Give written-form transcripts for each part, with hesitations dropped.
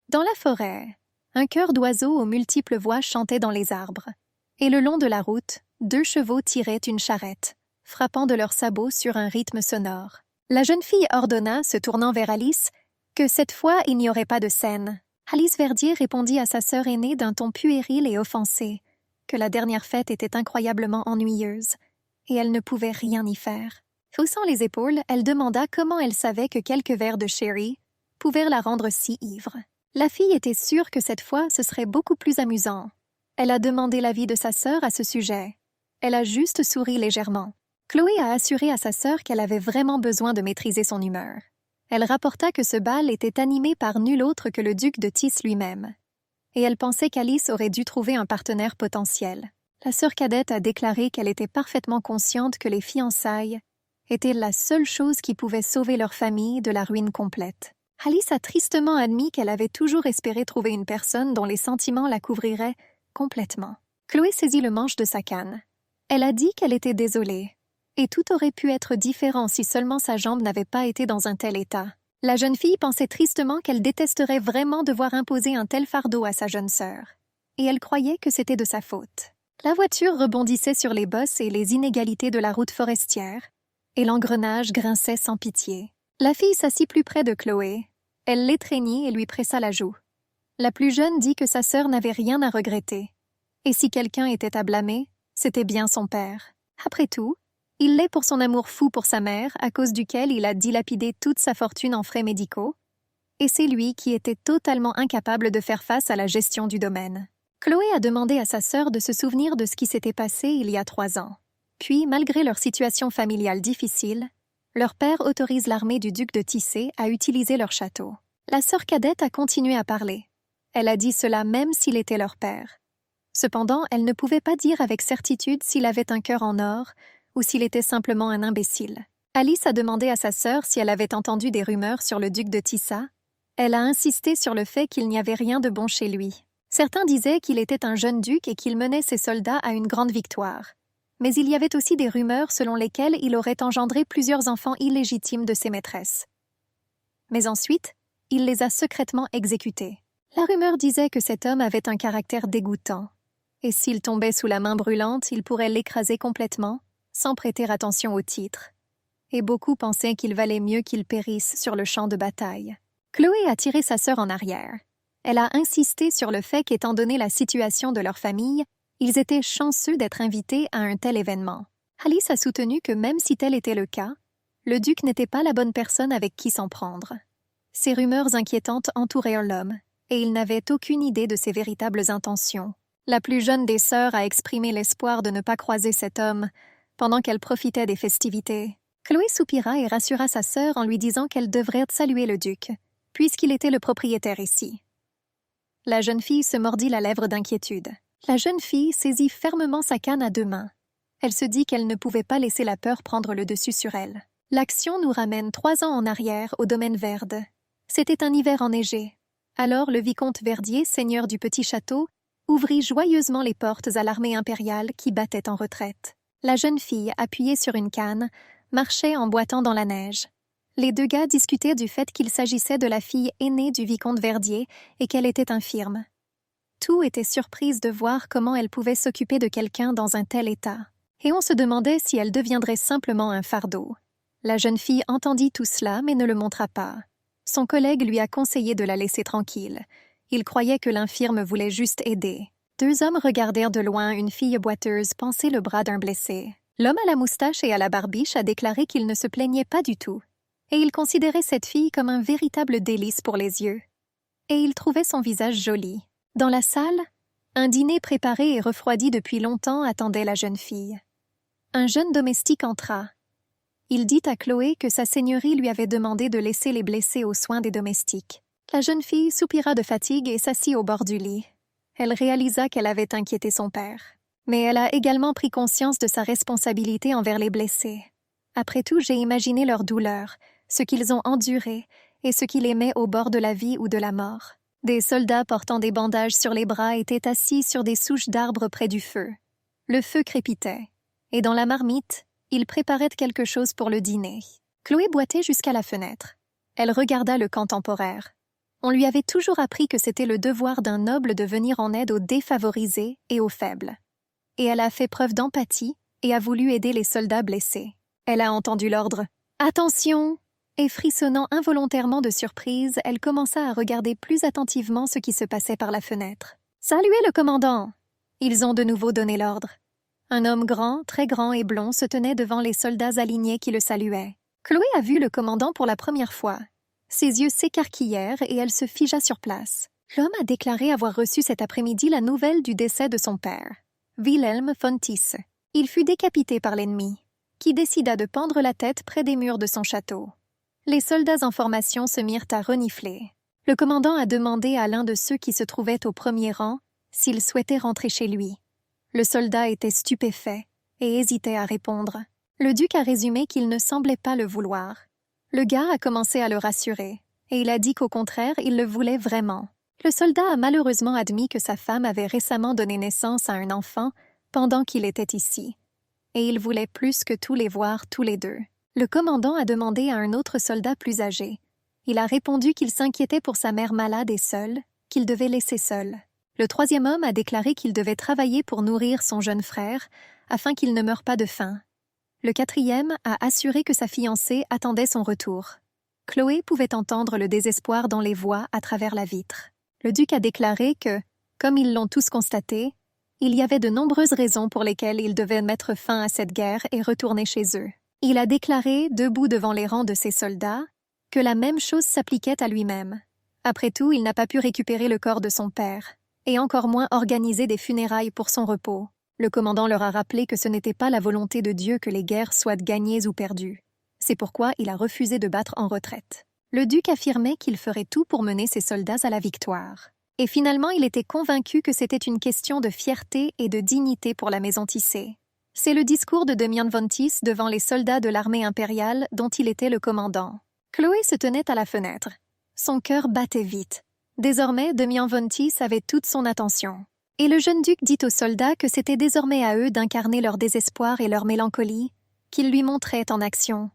Dans la forêt, un chœur d'oiseaux aux multiples voix chantait dans les arbres. Et le long de la route, 2 chevaux tiraient une charrette, frappant de leurs sabots sur un rythme sonore. La jeune fille ordonna, se tournant vers Alice, que cette fois il n'y aurait pas de scène. Alice Verdier répondit à sa sœur aînée d'un ton puéril et offensé, que la dernière fête était incroyablement ennuyeuse, et elle ne pouvait rien y faire. Haussant les épaules, elle demanda comment elle savait que quelques verres de sherry pouvaient la rendre si ivre. La fille était sûre que cette fois ce serait beaucoup plus amusant. Elle a demandé l'avis de sa sœur à ce sujet. Elle a juste souri légèrement. Chloé a assuré à sa sœur qu'elle avait vraiment besoin de maîtriser son humeur. Elle rapporta que ce bal était animé par nul autre que le duc de Tis lui-même. Et elle pensait qu'Alice aurait dû trouver un partenaire potentiel. La sœur cadette a déclaré qu'elle était parfaitement consciente que les fiançailles étaient la seule chose qui pouvait sauver leur famille de la ruine complète. Alice a tristement admis qu'elle avait toujours espéré trouver une personne dont les sentiments la couvriraient complètement. Chloé saisit le manche de sa canne. Elle a dit qu'elle était désolée. Et tout aurait pu être différent si seulement sa jambe n'avait pas été dans un tel état. La jeune fille pensait tristement qu'elle détesterait vraiment devoir imposer un tel fardeau à sa jeune sœur. Et elle croyait que c'était de sa faute. La voiture rebondissait sur les bosses et les inégalités de la route forestière, et l'engrenage grinçait sans pitié. La fille s'assit plus près de Chloé. Elle l'étreignit et lui pressa la joue. La plus jeune dit que sa sœur n'avait rien à regretter. Et si quelqu'un était à blâmer, c'était bien son père. Après tout, il l'est pour son amour fou pour sa mère, à cause duquel il a dilapidé toute sa fortune en frais médicaux, et c'est lui qui était totalement incapable de faire face à la gestion du domaine. Chloé a demandé à sa sœur de se souvenir de ce qui s'était passé il y a 3 ans. Puis, malgré leur situation familiale difficile, leur père autorise l'armée du duc de Tissé à utiliser leur château. La sœur cadette a continué à parler. Elle a dit cela même s'il était leur père. Cependant, elle ne pouvait pas dire avec certitude s'il avait un cœur en or ou s'il était simplement un imbécile. Alice a demandé à sa sœur si elle avait entendu des rumeurs sur le duc de Tissa. Elle a insisté sur le fait qu'il n'y avait rien de bon chez lui. Certains disaient qu'il était un jeune duc et qu'il menait ses soldats à une grande victoire. Mais il y avait aussi des rumeurs selon lesquelles il aurait engendré plusieurs enfants illégitimes de ses maîtresses. Mais ensuite, il les a secrètement exécutés. La rumeur disait que cet homme avait un caractère dégoûtant, et s'il tombait sous la main brûlante, il pourrait l'écraser complètement, sans prêter attention au titre. Et beaucoup pensaient qu'il valait mieux qu'il périsse sur le champ de bataille. Chloé a tiré sa sœur en arrière. Elle a insisté sur le fait qu'étant donné la situation de leur famille, ils étaient chanceux d'être invités à un tel événement. Alice a soutenu que même si tel était le cas, le duc n'était pas la bonne personne avec qui s'en prendre. Ces rumeurs inquiétantes entourèrent l'homme, et il n'avait aucune idée de ses véritables intentions. La plus jeune des sœurs a exprimé l'espoir de ne pas croiser cet homme pendant qu'elle profitait des festivités. Chloé soupira et rassura sa sœur en lui disant qu'elle devrait saluer le duc, puisqu'il était le propriétaire ici. La jeune fille se mordit la lèvre d'inquiétude. La jeune fille saisit fermement sa canne à 2 mains. Elle se dit qu'elle ne pouvait pas laisser la peur prendre le dessus sur elle. L'action nous ramène 3 ans en arrière au domaine Verde. C'était un hiver enneigé. Alors le vicomte Verdier, seigneur du petit château, ouvrit joyeusement les portes à l'armée impériale qui battait en retraite. La jeune fille, appuyée sur une canne, marchait en boitant dans la neige. Les 2 gars discutaient du fait qu'il s'agissait de la fille aînée du vicomte Verdier et qu'elle était infirme. Tout était surprise de voir comment elle pouvait s'occuper de quelqu'un dans un tel état. Et on se demandait si elle deviendrait simplement un fardeau. La jeune fille entendit tout cela mais ne le montra pas. Son collègue lui a conseillé de la laisser tranquille. Il croyait que l'infirme voulait juste aider. 2 hommes regardèrent de loin une fille boiteuse panser le bras d'un blessé. L'homme à la moustache et à la barbiche a déclaré qu'il ne se plaignait pas du tout. Et il considérait cette fille comme un véritable délice pour les yeux. Et il trouvait son visage joli. Dans la salle, un dîner préparé et refroidi depuis longtemps attendait la jeune fille. Un jeune domestique entra. Il dit à Chloé que sa seigneurie lui avait demandé de laisser les blessés aux soins des domestiques. La jeune fille soupira de fatigue et s'assit au bord du lit. Elle réalisa qu'elle avait inquiété son père. Mais elle a également pris conscience de sa responsabilité envers les blessés. Après tout, j'ai imaginé leur douleur, ce qu'ils ont enduré et ce qui les met au bord de la vie ou de la mort. Des soldats portant des bandages sur les bras étaient assis sur des souches d'arbres près du feu. Le feu crépitait, et dans la marmite, ils préparaient quelque chose pour le dîner. Chloé boitait jusqu'à la fenêtre. Elle regarda le camp temporaire. On lui avait toujours appris que c'était le devoir d'un noble de venir en aide aux défavorisés et aux faibles. Et elle a fait preuve d'empathie et a voulu aider les soldats blessés. Elle a entendu l'ordre « Attention !» et frissonnant involontairement de surprise, elle commença à regarder plus attentivement ce qui se passait par la fenêtre. « Saluez le commandant !» Ils ont de nouveau donné l'ordre. Un homme grand, très grand et blond se tenait devant les soldats alignés qui le saluaient. Chloé a vu le commandant pour la première fois. Ses yeux s'écarquillèrent et elle se figea sur place. L'homme a déclaré avoir reçu cet après-midi la nouvelle du décès de son père, Wilhelm von Tysse. Il fut décapité par l'ennemi, qui décida de pendre la tête près des murs de son château. Les soldats en formation se mirent à renifler. Le commandant a demandé à l'un de ceux qui se trouvaient au premier rang s'il souhaitait rentrer chez lui. Le soldat était stupéfait et hésitait à répondre. Le duc a résumé qu'il ne semblait pas le vouloir. Le gars a commencé à le rassurer, et il a dit qu'au contraire, il le voulait vraiment. Le soldat a malheureusement admis que sa femme avait récemment donné naissance à un enfant pendant qu'il était ici, et il voulait plus que tout les voir tous les deux. Le commandant a demandé à un autre soldat plus âgé. Il a répondu qu'il s'inquiétait pour sa mère malade et seule, qu'il devait laisser seul. Le troisième homme a déclaré qu'il devait travailler pour nourrir son jeune frère, afin qu'il ne meure pas de faim. Le quatrième a assuré que sa fiancée attendait son retour. Chloé pouvait entendre le désespoir dans les voix à travers la vitre. Le duc a déclaré que, comme ils l'ont tous constaté, il y avait de nombreuses raisons pour lesquelles ils devaient mettre fin à cette guerre et retourner chez eux. Il a déclaré, debout devant les rangs de ses soldats, que la même chose s'appliquait à lui-même. Après tout, il n'a pas pu récupérer le corps de son père, et encore moins organiser des funérailles pour son repos. Le commandant leur a rappelé que ce n'était pas la volonté de Dieu que les guerres soient gagnées ou perdues. C'est pourquoi il a refusé de battre en retraite. Le duc affirmait qu'il ferait tout pour mener ses soldats à la victoire. Et finalement, il était convaincu que c'était une question de fierté et de dignité pour la maison Tissé. C'est le discours de Demian von Tysse devant les soldats de l'armée impériale dont il était le commandant. Chloé se tenait à la fenêtre. Son cœur battait vite. Désormais, Demian von Tysse avait toute son attention. Et le jeune duc dit aux soldats que c'était désormais à eux d'incarner leur désespoir et leur mélancolie, qu'il lui montrait en action.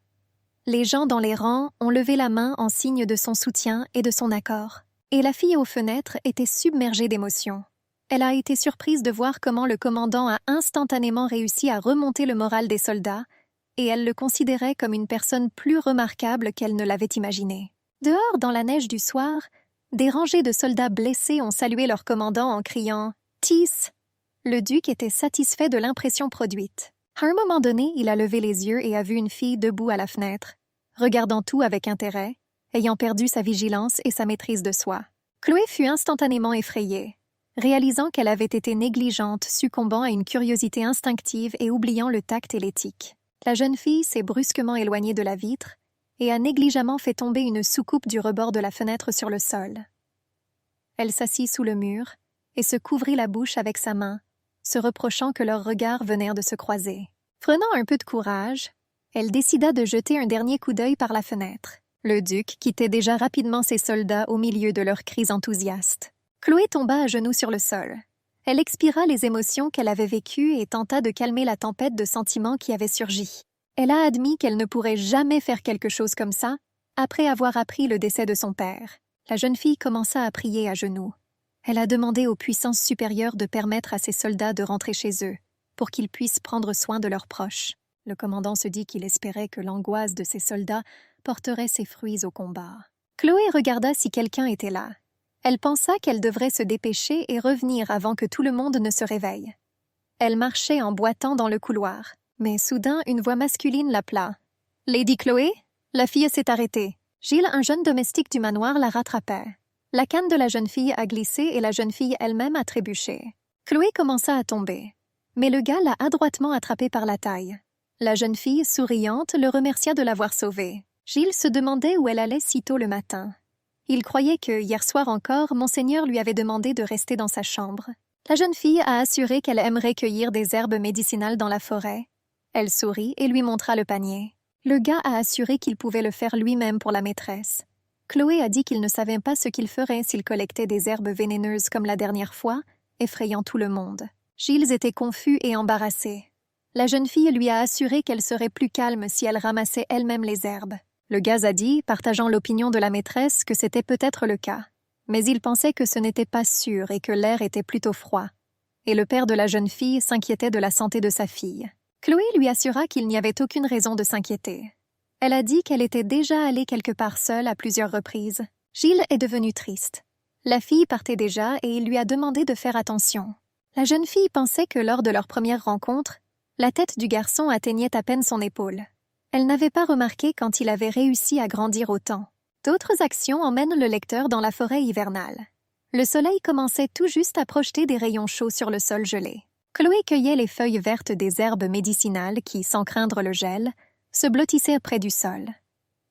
Les gens dans les rangs ont levé la main en signe de son soutien et de son accord. Et la fille aux fenêtres était submergée d'émotion. Elle a été surprise de voir comment le commandant a instantanément réussi à remonter le moral des soldats, et elle le considérait comme une personne plus remarquable qu'elle ne l'avait imaginé. Dehors, dans la neige du soir, des rangées de soldats blessés ont salué leur commandant en criant « Tysse !» Le duc était satisfait de l'impression produite. À un moment donné, il a levé les yeux et a vu une fille debout à la fenêtre, regardant tout avec intérêt, ayant perdu sa vigilance et sa maîtrise de soi. Chloé fut instantanément effrayée, réalisant qu'elle avait été négligente, succombant à une curiosité instinctive et oubliant le tact et l'éthique. La jeune fille s'est brusquement éloignée de la vitre et a négligemment fait tomber une soucoupe du rebord de la fenêtre sur le sol. Elle s'assit sous le mur et se couvrit la bouche avec sa main, se reprochant que leurs regards venèrent de se croiser. Prenant un peu de courage, elle décida de jeter un dernier coup d'œil par la fenêtre. Le duc quittait déjà rapidement ses soldats au milieu de leurs cris enthousiastes. Chloé tomba à genoux sur le sol. Elle expira les émotions qu'elle avait vécues et tenta de calmer la tempête de sentiments qui avait surgi. Elle a admis qu'elle ne pourrait jamais faire quelque chose comme ça, après avoir appris le décès de son père. La jeune fille commença à prier à genoux. Elle a demandé aux puissances supérieures de permettre à ses soldats de rentrer chez eux, pour qu'ils puissent prendre soin de leurs proches. Le commandant se dit qu'il espérait que l'angoisse de ses soldats porterait ses fruits au combat. Chloé regarda si quelqu'un était là. Elle pensa qu'elle devrait se dépêcher et revenir avant que tout le monde ne se réveille. Elle marchait en boitant dans le couloir, mais soudain une voix masculine l'appela. « Lady Chloé ?» La fille s'est arrêtée. Gilles, un jeune domestique du manoir, la rattrapait. La canne de la jeune fille a glissé et la jeune fille elle-même a trébuché. Chloé commença à tomber, mais le gars l'a adroitement attrapée par la taille. La jeune fille, souriante, le remercia de l'avoir sauvée. Gilles se demandait où elle allait si tôt le matin. Il croyait que, hier soir encore, Monseigneur lui avait demandé de rester dans sa chambre. La jeune fille a assuré qu'elle aimerait cueillir des herbes médicinales dans la forêt. Elle sourit et lui montra le panier. Le gars a assuré qu'il pouvait le faire lui-même pour la maîtresse. Chloé a dit qu'il ne savait pas ce qu'il ferait s'il collectait des herbes vénéneuses comme la dernière fois, effrayant tout le monde. Gilles était confus et embarrassé. La jeune fille lui a assuré qu'elle serait plus calme si elle ramassait elle-même les herbes. Le gars a dit, partageant l'opinion de la maîtresse, que c'était peut-être le cas. Mais il pensait que ce n'était pas sûr et que l'air était plutôt froid. Et le père de la jeune fille s'inquiétait de la santé de sa fille. Chloé lui assura qu'il n'y avait aucune raison de s'inquiéter. Elle a dit qu'elle était déjà allée quelque part seule à plusieurs reprises. Gilles est devenu triste. La fille partait déjà et il lui a demandé de faire attention. La jeune fille pensait que lors de leur première rencontre, la tête du garçon atteignait à peine son épaule. Elle n'avait pas remarqué quand il avait réussi à grandir autant. D'autres actions emmènent le lecteur dans la forêt hivernale. Le soleil commençait tout juste à projeter des rayons chauds sur le sol gelé. Chloé cueillait les feuilles vertes des herbes médicinales qui, sans craindre le gel, se blottissaient près du sol.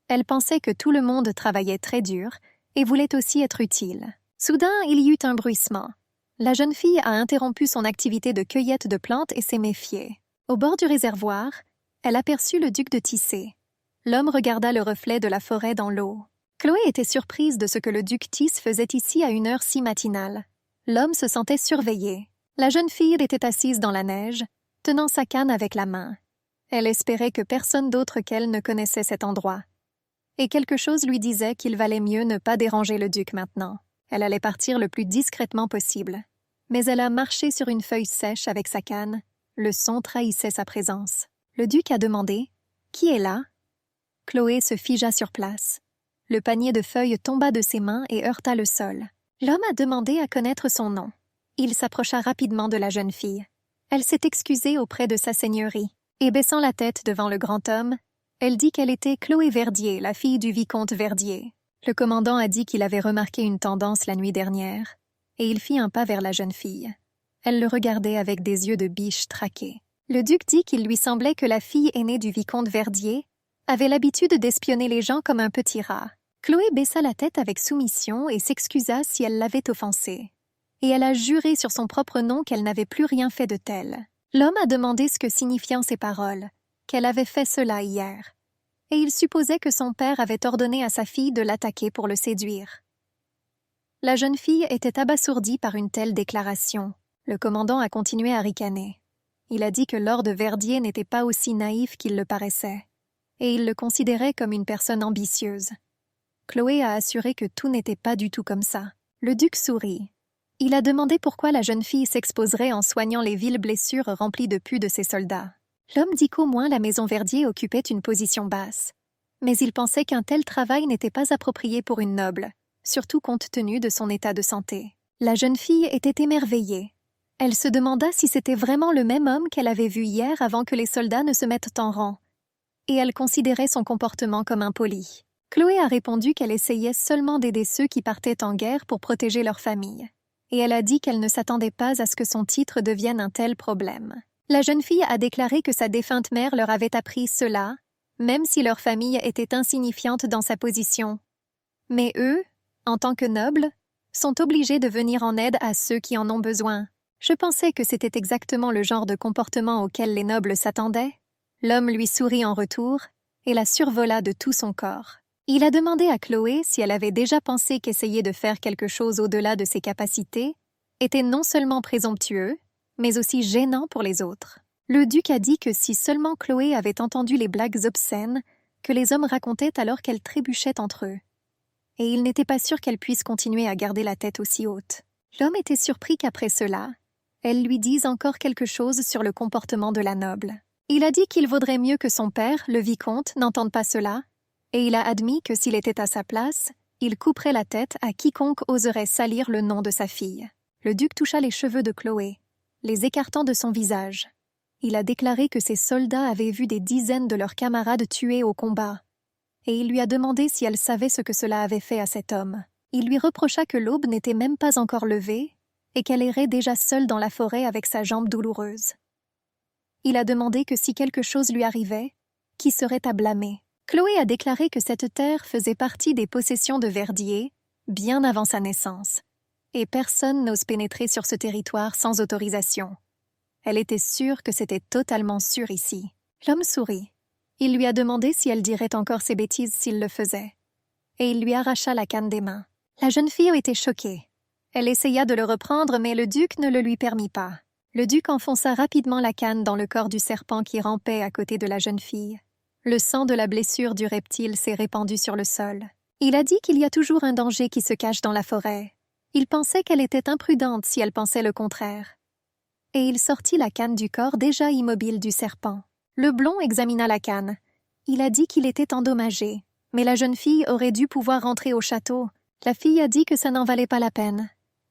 Elle pensait que tout le monde travaillait très dur et voulait aussi être utile. Soudain, il y eut un bruissement. La jeune fille a interrompu son activité de cueillette de plantes et s'est méfiée. Au bord du réservoir, elle aperçut le duc de Tissé. L'homme regarda le reflet de la forêt dans l'eau. Chloé était surprise de ce que le duc Tisse faisait ici à une heure si matinale. L'homme se sentait surveillé. La jeune fille était assise dans la neige, tenant sa canne avec la main. Elle espérait que personne d'autre qu'elle ne connaissait cet endroit. Et quelque chose lui disait qu'il valait mieux ne pas déranger le duc maintenant. Elle allait partir le plus discrètement possible. Mais elle a marché sur une feuille sèche avec sa canne. Le son trahissait sa présence. Le duc a demandé « Qui est là ?» Chloé se figea sur place. Le panier de feuilles tomba de ses mains et heurta le sol. L'homme a demandé à connaître son nom. Il s'approcha rapidement de la jeune fille. Elle s'est excusée auprès de sa seigneurie. Et baissant la tête devant le grand homme, elle dit qu'elle était Chloé Verdier, la fille du vicomte Verdier. Le commandant a dit qu'il avait remarqué une tendance la nuit dernière, et il fit un pas vers la jeune fille. Elle le regardait avec des yeux de biche traqués. Le duc dit qu'il lui semblait que la fille aînée du vicomte Verdier avait l'habitude d'espionner les gens comme un petit rat. Chloé baissa la tête avec soumission et s'excusa si elle l'avait offensée. Et elle a juré sur son propre nom qu'elle n'avait plus rien fait de tel. L'homme a demandé ce que signifiaient ces paroles, qu'elle avait fait cela hier. Et il supposait que son père avait ordonné à sa fille de l'attaquer pour le séduire. La jeune fille était abasourdie par une telle déclaration. Le commandant a continué à ricaner. Il a dit que Lord Verdier n'était pas aussi naïf qu'il le paraissait, et il le considérait comme une personne ambitieuse. Chloé a assuré que tout n'était pas du tout comme ça. Le duc sourit. Il a demandé pourquoi la jeune fille s'exposerait en soignant les viles blessures remplies de pus de ses soldats. L'homme dit qu'au moins la maison Verdier occupait une position basse. Mais il pensait qu'un tel travail n'était pas approprié pour une noble, surtout compte tenu de son état de santé. La jeune fille était émerveillée. Elle se demanda si c'était vraiment le même homme qu'elle avait vu hier avant que les soldats ne se mettent en rang. Et elle considérait son comportement comme impoli. Chloé a répondu qu'elle essayait seulement d'aider ceux qui partaient en guerre pour protéger leur famille. Et elle a dit qu'elle ne s'attendait pas à ce que son titre devienne un tel problème. La jeune fille a déclaré que sa défunte mère leur avait appris cela, même si leur famille était insignifiante dans sa position. Mais eux, en tant que nobles, sont obligés de venir en aide à ceux qui en ont besoin. Je pensais que c'était exactement le genre de comportement auquel les nobles s'attendaient. L'homme lui sourit en retour et la survola de tout son corps. Il a demandé à Chloé si elle avait déjà pensé qu'essayer de faire quelque chose au-delà de ses capacités était non seulement présomptueux, mais aussi gênant pour les autres. Le duc a dit que si seulement Chloé avait entendu les blagues obscènes que les hommes racontaient alors qu'elles trébuchaient entre eux. Et il n'était pas sûr qu'elle puisse continuer à garder la tête aussi haute. L'homme était surpris qu'après cela, elle lui dise encore quelque chose sur le comportement de la noble. Il a dit qu'il vaudrait mieux que son père, le vicomte, n'entende pas cela, et il a admis que s'il était à sa place, il couperait la tête à quiconque oserait salir le nom de sa fille. Le duc toucha les cheveux de Chloé, les écartant de son visage. Il a déclaré que ses soldats avaient vu des dizaines de leurs camarades tués au combat, et il lui a demandé si elle savait ce que cela avait fait à cet homme. Il lui reprocha que l'aube n'était même pas encore levée, et qu'elle errait déjà seule dans la forêt avec sa jambe douloureuse. Il a demandé que si quelque chose lui arrivait, qui serait à blâmer. Chloé a déclaré que cette terre faisait partie des possessions de Verdier, bien avant sa naissance, et personne n'ose pénétrer sur ce territoire sans autorisation. Elle était sûre que c'était totalement sûr ici. L'homme sourit. Il lui a demandé si elle dirait encore ses bêtises s'il le faisait, et il lui arracha la canne des mains. La jeune fille était choquée. Elle essaya de le reprendre, mais le duc ne le lui permit pas. Le duc enfonça rapidement la canne dans le corps du serpent qui rampait à côté de la jeune fille. Le sang de la blessure du reptile s'est répandu sur le sol. Il a dit qu'il y a toujours un danger qui se cache dans la forêt. Il pensait qu'elle était imprudente si elle pensait le contraire. Et il sortit la canne du corps déjà immobile du serpent. Le blond examina la canne. Il a dit qu'il était endommagé, mais la jeune fille aurait dû pouvoir rentrer au château. La fille a dit que ça n'en valait pas la peine,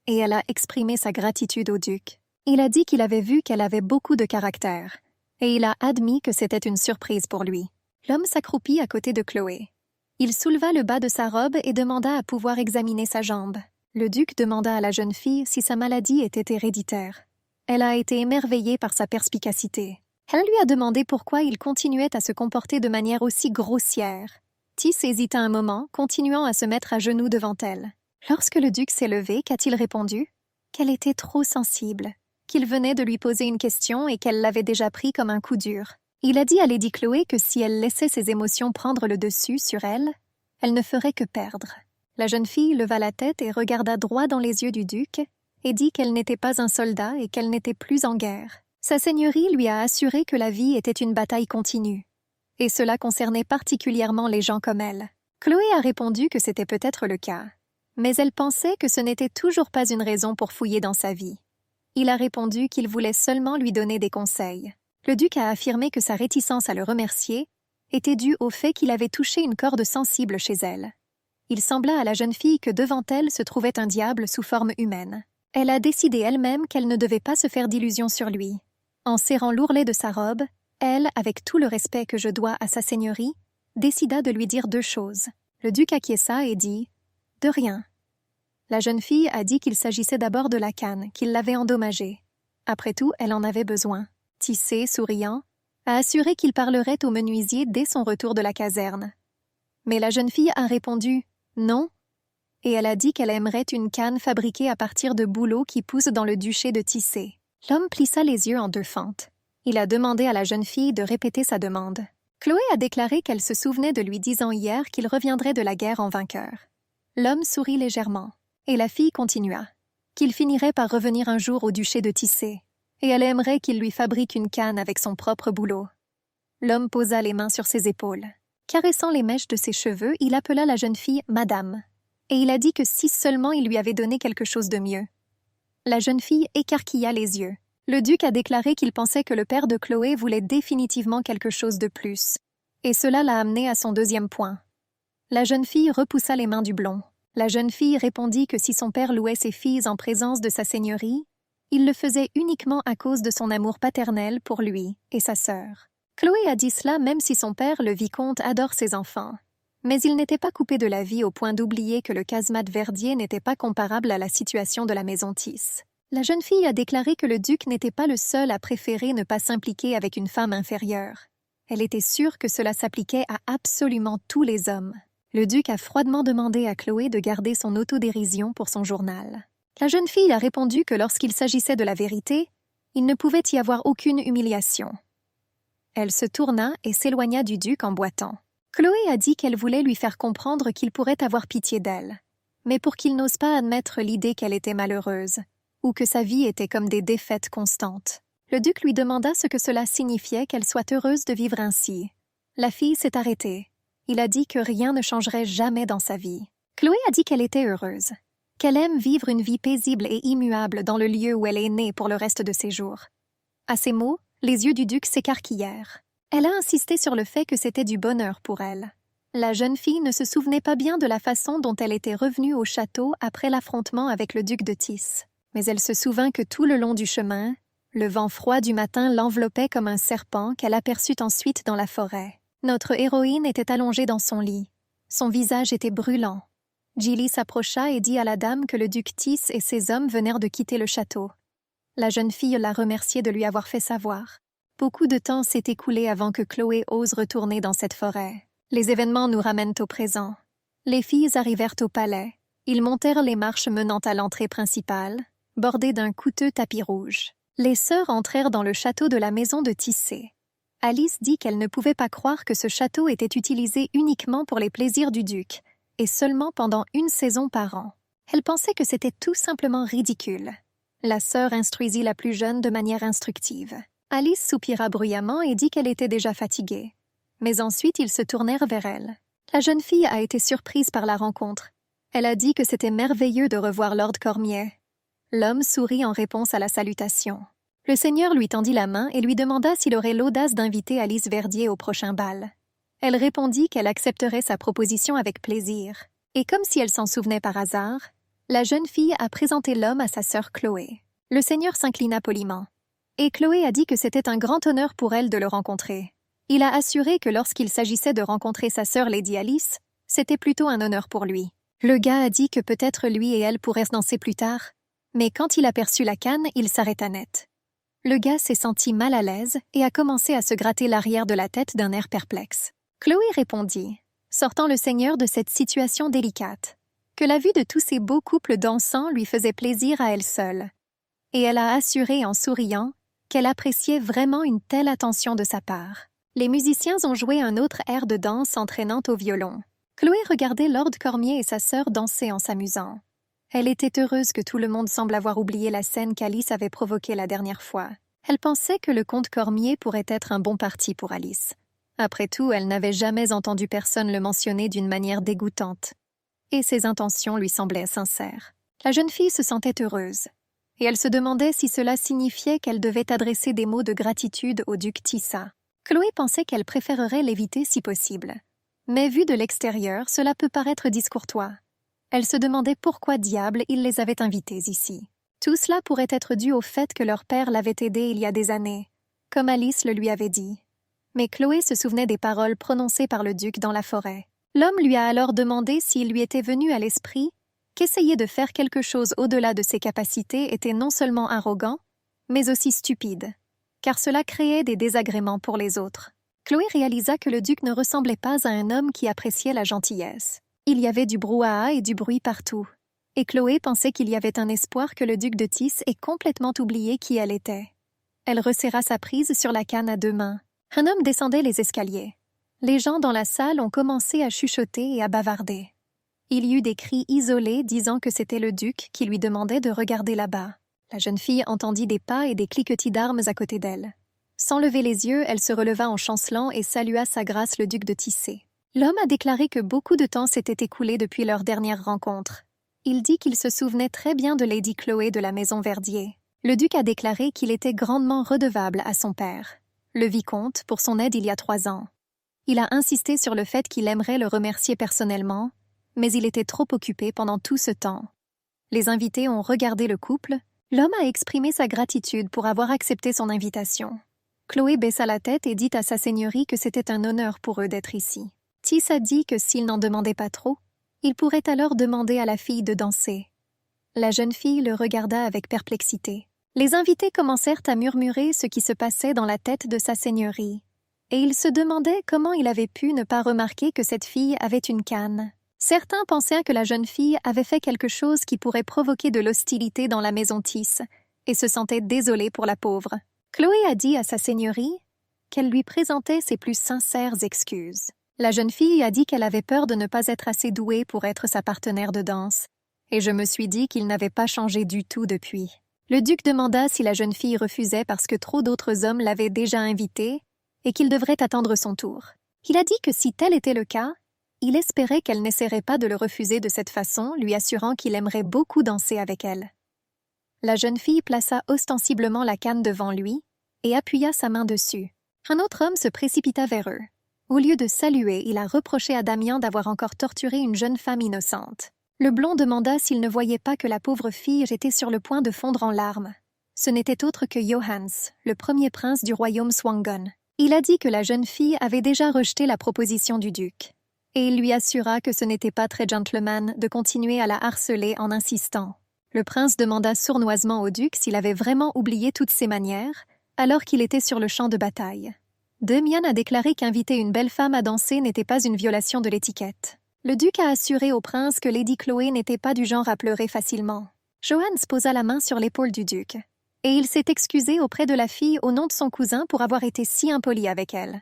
et elle a exprimé sa gratitude au duc. Il a dit qu'il avait vu qu'elle avait beaucoup de caractère, et il a admis que c'était une surprise pour lui. L'homme s'accroupit à côté de Chloé. Il souleva le bas de sa robe et demanda à pouvoir examiner sa jambe. Le duc demanda à la jeune fille si sa maladie était héréditaire. Elle a été émerveillée par sa perspicacité. Elle lui a demandé pourquoi il continuait à se comporter de manière aussi grossière. Tis hésita un moment, continuant à se mettre à genoux devant elle. Lorsque le duc s'est levé, qu'a-t-il répondu? Qu'elle était trop sensible, qu'il venait de lui poser une question et qu'elle l'avait déjà pris comme un coup dur. Il a dit à Lady Chloé que si elle laissait ses émotions prendre le dessus sur elle, elle ne ferait que perdre. La jeune fille leva la tête et regarda droit dans les yeux du duc et dit qu'elle n'était pas un soldat et qu'elle n'était plus en guerre. Sa seigneurie lui a assuré que la vie était une bataille continue, et cela concernait particulièrement les gens comme elle. Chloé a répondu que c'était peut-être le cas, mais elle pensait que ce n'était toujours pas une raison pour fouiller dans sa vie. Il a répondu qu'il voulait seulement lui donner des conseils. Le duc a affirmé que sa réticence à le remercier était due au fait qu'il avait touché une corde sensible chez elle. Il sembla à la jeune fille que devant elle se trouvait un diable sous forme humaine. Elle a décidé elle-même qu'elle ne devait pas se faire d'illusions sur lui. En serrant l'ourlet de sa robe, elle, avec tout le respect que je dois à sa seigneurie, décida de lui dire 2 choses. Le duc acquiesça et dit « De rien ». La jeune fille a dit qu'il s'agissait d'abord de la canne, qu'il l'avait endommagée. Après tout, elle en avait besoin. Tissé, souriant, a assuré qu'il parlerait au menuisier dès son retour de la caserne. Mais la jeune fille a répondu « Non », et elle a dit qu'elle aimerait une canne fabriquée à partir de bouleaux qui poussent dans le duché de Tissé. L'homme plissa les yeux en 2 fentes. Il a demandé à la jeune fille de répéter sa demande. Chloé a déclaré qu'elle se souvenait de lui disant hier qu'il reviendrait de la guerre en vainqueur. L'homme sourit légèrement, et la fille continua, qu'il finirait par revenir un jour au duché de Tissé, et elle aimerait qu'il lui fabrique une canne avec son propre boulot. L'homme posa les mains sur ses épaules. Caressant les mèches de ses cheveux, il appela la jeune fille « Madame », et il a dit que si seulement il lui avait donné quelque chose de mieux. La jeune fille écarquilla les yeux. Le duc a déclaré qu'il pensait que le père de Chloé voulait définitivement quelque chose de plus, et cela l'a amené à son 2e point. La jeune fille repoussa les mains du blond. La jeune fille répondit que si son père louait ses filles en présence de sa seigneurie, il le faisait uniquement à cause de son amour paternel pour lui et sa sœur. Chloé a dit cela même si son père, le vicomte, adore ses enfants. Mais il n'était pas coupé de la vie au point d'oublier que le casemate Verdier n'était pas comparable à la situation de la maison Tisse. La jeune fille a déclaré que le duc n'était pas le seul à préférer ne pas s'impliquer avec une femme inférieure. Elle était sûre que cela s'appliquait à absolument tous les hommes. Le duc a froidement demandé à Chloé de garder son autodérision pour son journal. La jeune fille a répondu que lorsqu'il s'agissait de la vérité, il ne pouvait y avoir aucune humiliation. Elle se tourna et s'éloigna du duc en boitant. Chloé a dit qu'elle voulait lui faire comprendre qu'il pourrait avoir pitié d'elle, mais pour qu'il n'ose pas admettre l'idée qu'elle était malheureuse, ou que sa vie était comme des défaites constantes. Le duc lui demanda ce que cela signifiait qu'elle soit heureuse de vivre ainsi. La fille s'est arrêtée. Il a dit que rien ne changerait jamais dans sa vie. Chloé a dit qu'elle était heureuse, qu'elle aime vivre une vie paisible et immuable dans le lieu où elle est née pour le reste de ses jours. À ces mots, les yeux du duc s'écarquillèrent. Elle a insisté sur le fait que c'était du bonheur pour elle. La jeune fille ne se souvenait pas bien de la façon dont elle était revenue au château après l'affrontement avec le duc de Tisse. Mais elle se souvint que tout le long du chemin, le vent froid du matin l'enveloppait comme un serpent qu'elle aperçut ensuite dans la forêt. Notre héroïne était allongée dans son lit. Son visage était brûlant. Gilly s'approcha et dit à la dame que le duc Tisse et ses hommes venèrent de quitter le château. La jeune fille la remerciait de lui avoir fait savoir. Beaucoup de temps s'est écoulé avant que Chloé ose retourner dans cette forêt. Les événements nous ramènent au présent. Les filles arrivèrent au palais. Ils montèrent les marches menant à l'entrée principale, bordées d'un coûteux tapis rouge. Les sœurs entrèrent dans le château de la maison de Tissé. Alice dit qu'elle ne pouvait pas croire que ce château était utilisé uniquement pour les plaisirs du duc, et seulement pendant 1 saison par an. Elle pensait que c'était tout simplement ridicule. La sœur instruisit la plus jeune de manière instructive. Alice soupira bruyamment et dit qu'elle était déjà fatiguée. Mais ensuite, ils se tournèrent vers elle. La jeune fille a été surprise par la rencontre. Elle a dit que c'était merveilleux de revoir Lord Cormier. L'homme sourit en réponse à la salutation. Le seigneur lui tendit la main et lui demanda s'il aurait l'audace d'inviter Alice Verdier au prochain bal. Elle répondit qu'elle accepterait sa proposition avec plaisir. Et comme si elle s'en souvenait par hasard, la jeune fille a présenté l'homme à sa sœur Chloé. Le seigneur s'inclina poliment. Et Chloé a dit que c'était un grand honneur pour elle de le rencontrer. Il a assuré que lorsqu'il s'agissait de rencontrer sa sœur Lady Alice, c'était plutôt un honneur pour lui. Le gars a dit que peut-être lui et elle pourraient se danser plus tard, mais quand il aperçut la canne, il s'arrêta net. Le gars s'est senti mal à l'aise et a commencé à se gratter l'arrière de la tête d'un air perplexe. Chloé répondit, sortant le seigneur de cette situation délicate, que la vue de tous ces beaux couples dansant lui faisait plaisir à elle seule. Et elle a assuré en souriant qu'elle appréciait vraiment une telle attention de sa part. Les musiciens ont joué un autre air de danse entraînant au violon. Chloé regardait Lord Cormier et sa sœur danser en s'amusant. Elle était heureuse que tout le monde semble avoir oublié la scène qu'Alice avait provoquée la dernière fois. Elle pensait que le comte Cormier pourrait être un bon parti pour Alice. Après tout, elle n'avait jamais entendu personne le mentionner d'une manière dégoûtante. Et ses intentions lui semblaient sincères. La jeune fille se sentait heureuse. Et elle se demandait si cela signifiait qu'elle devait adresser des mots de gratitude au duc Tissa. Chloé pensait qu'elle préférerait l'éviter si possible. Mais vu de l'extérieur, cela peut paraître discourtois. Elle se demandait pourquoi diable il les avait invités ici. Tout cela pourrait être dû au fait que leur père l'avait aidé il y a des années, comme Alice le lui avait dit. Mais Chloé se souvenait des paroles prononcées par le duc dans la forêt. L'homme lui a alors demandé s'il lui était venu à l'esprit qu'essayer de faire quelque chose au-delà de ses capacités était non seulement arrogant, mais aussi stupide, car cela créait des désagréments pour les autres. Chloé réalisa que le duc ne ressemblait pas à un homme qui appréciait la gentillesse. Il y avait du brouhaha et du bruit partout. Et Chloé pensait qu'il y avait un espoir que le duc de Tis ait complètement oublié qui elle était. Elle resserra sa prise sur la canne à deux mains. Un homme descendait les escaliers. Les gens dans la salle ont commencé à chuchoter et à bavarder. Il y eut des cris isolés disant que c'était le duc qui lui demandait de regarder là-bas. La jeune fille entendit des pas et des cliquetis d'armes à côté d'elle. Sans lever les yeux, elle se releva en chancelant et salua sa grâce le duc de Tissé. L'homme a déclaré que beaucoup de temps s'était écoulé depuis leur dernière rencontre. Il dit qu'il se souvenait très bien de Lady Chloé de la maison Verdier. Le duc a déclaré qu'il était grandement redevable à son père, le vicomte, pour son aide il y a 3 ans. Il a insisté sur le fait qu'il aimerait le remercier personnellement, mais il était trop occupé pendant tout ce temps. Les invités ont regardé le couple. L'homme a exprimé sa gratitude pour avoir accepté son invitation. Chloé baissa la tête et dit à sa seigneurie que c'était un honneur pour eux d'être ici. Tis a dit que s'il n'en demandait pas trop, il pourrait alors demander à la fille de danser. La jeune fille le regarda avec perplexité. Les invités commencèrent à murmurer ce qui se passait dans la tête de sa seigneurie, et ils se demandaient comment il avait pu ne pas remarquer que cette fille avait une canne. Certains pensaient que la jeune fille avait fait quelque chose qui pourrait provoquer de l'hostilité dans la maison Tis, et se sentaient désolés pour la pauvre. Chloé a dit à sa seigneurie qu'elle lui présentait ses plus sincères excuses. La jeune fille a dit qu'elle avait peur de ne pas être assez douée pour être sa partenaire de danse, et je me suis dit qu'il n'avait pas changé du tout depuis. Le duc demanda si la jeune fille refusait parce que trop d'autres hommes l'avaient déjà invitée et qu'il devrait attendre son tour. Il a dit que si tel était le cas, il espérait qu'elle n'essaierait pas de le refuser de cette façon, lui assurant qu'il aimerait beaucoup danser avec elle. La jeune fille plaça ostensiblement la canne devant lui et appuya sa main dessus. Un autre homme se précipita vers eux. Au lieu de saluer, il a reproché à Damian d'avoir encore torturé une jeune femme innocente. Le blond demanda s'il ne voyait pas que la pauvre fille était sur le point de fondre en larmes. Ce n'était autre que Johans, le premier prince du royaume Swangon. Il a dit que la jeune fille avait déjà rejeté la proposition du duc, et il lui assura que ce n'était pas très gentleman de continuer à la harceler en insistant. Le prince demanda sournoisement au duc s'il avait vraiment oublié toutes ses manières, alors qu'il était sur le champ de bataille. Damian a déclaré qu'inviter une belle femme à danser n'était pas une violation de l'étiquette. Le duc a assuré au prince que Lady Chloé n'était pas du genre à pleurer facilement. Johans posa la main sur l'épaule du duc, et il s'est excusé auprès de la fille au nom de son cousin pour avoir été si impoli avec elle.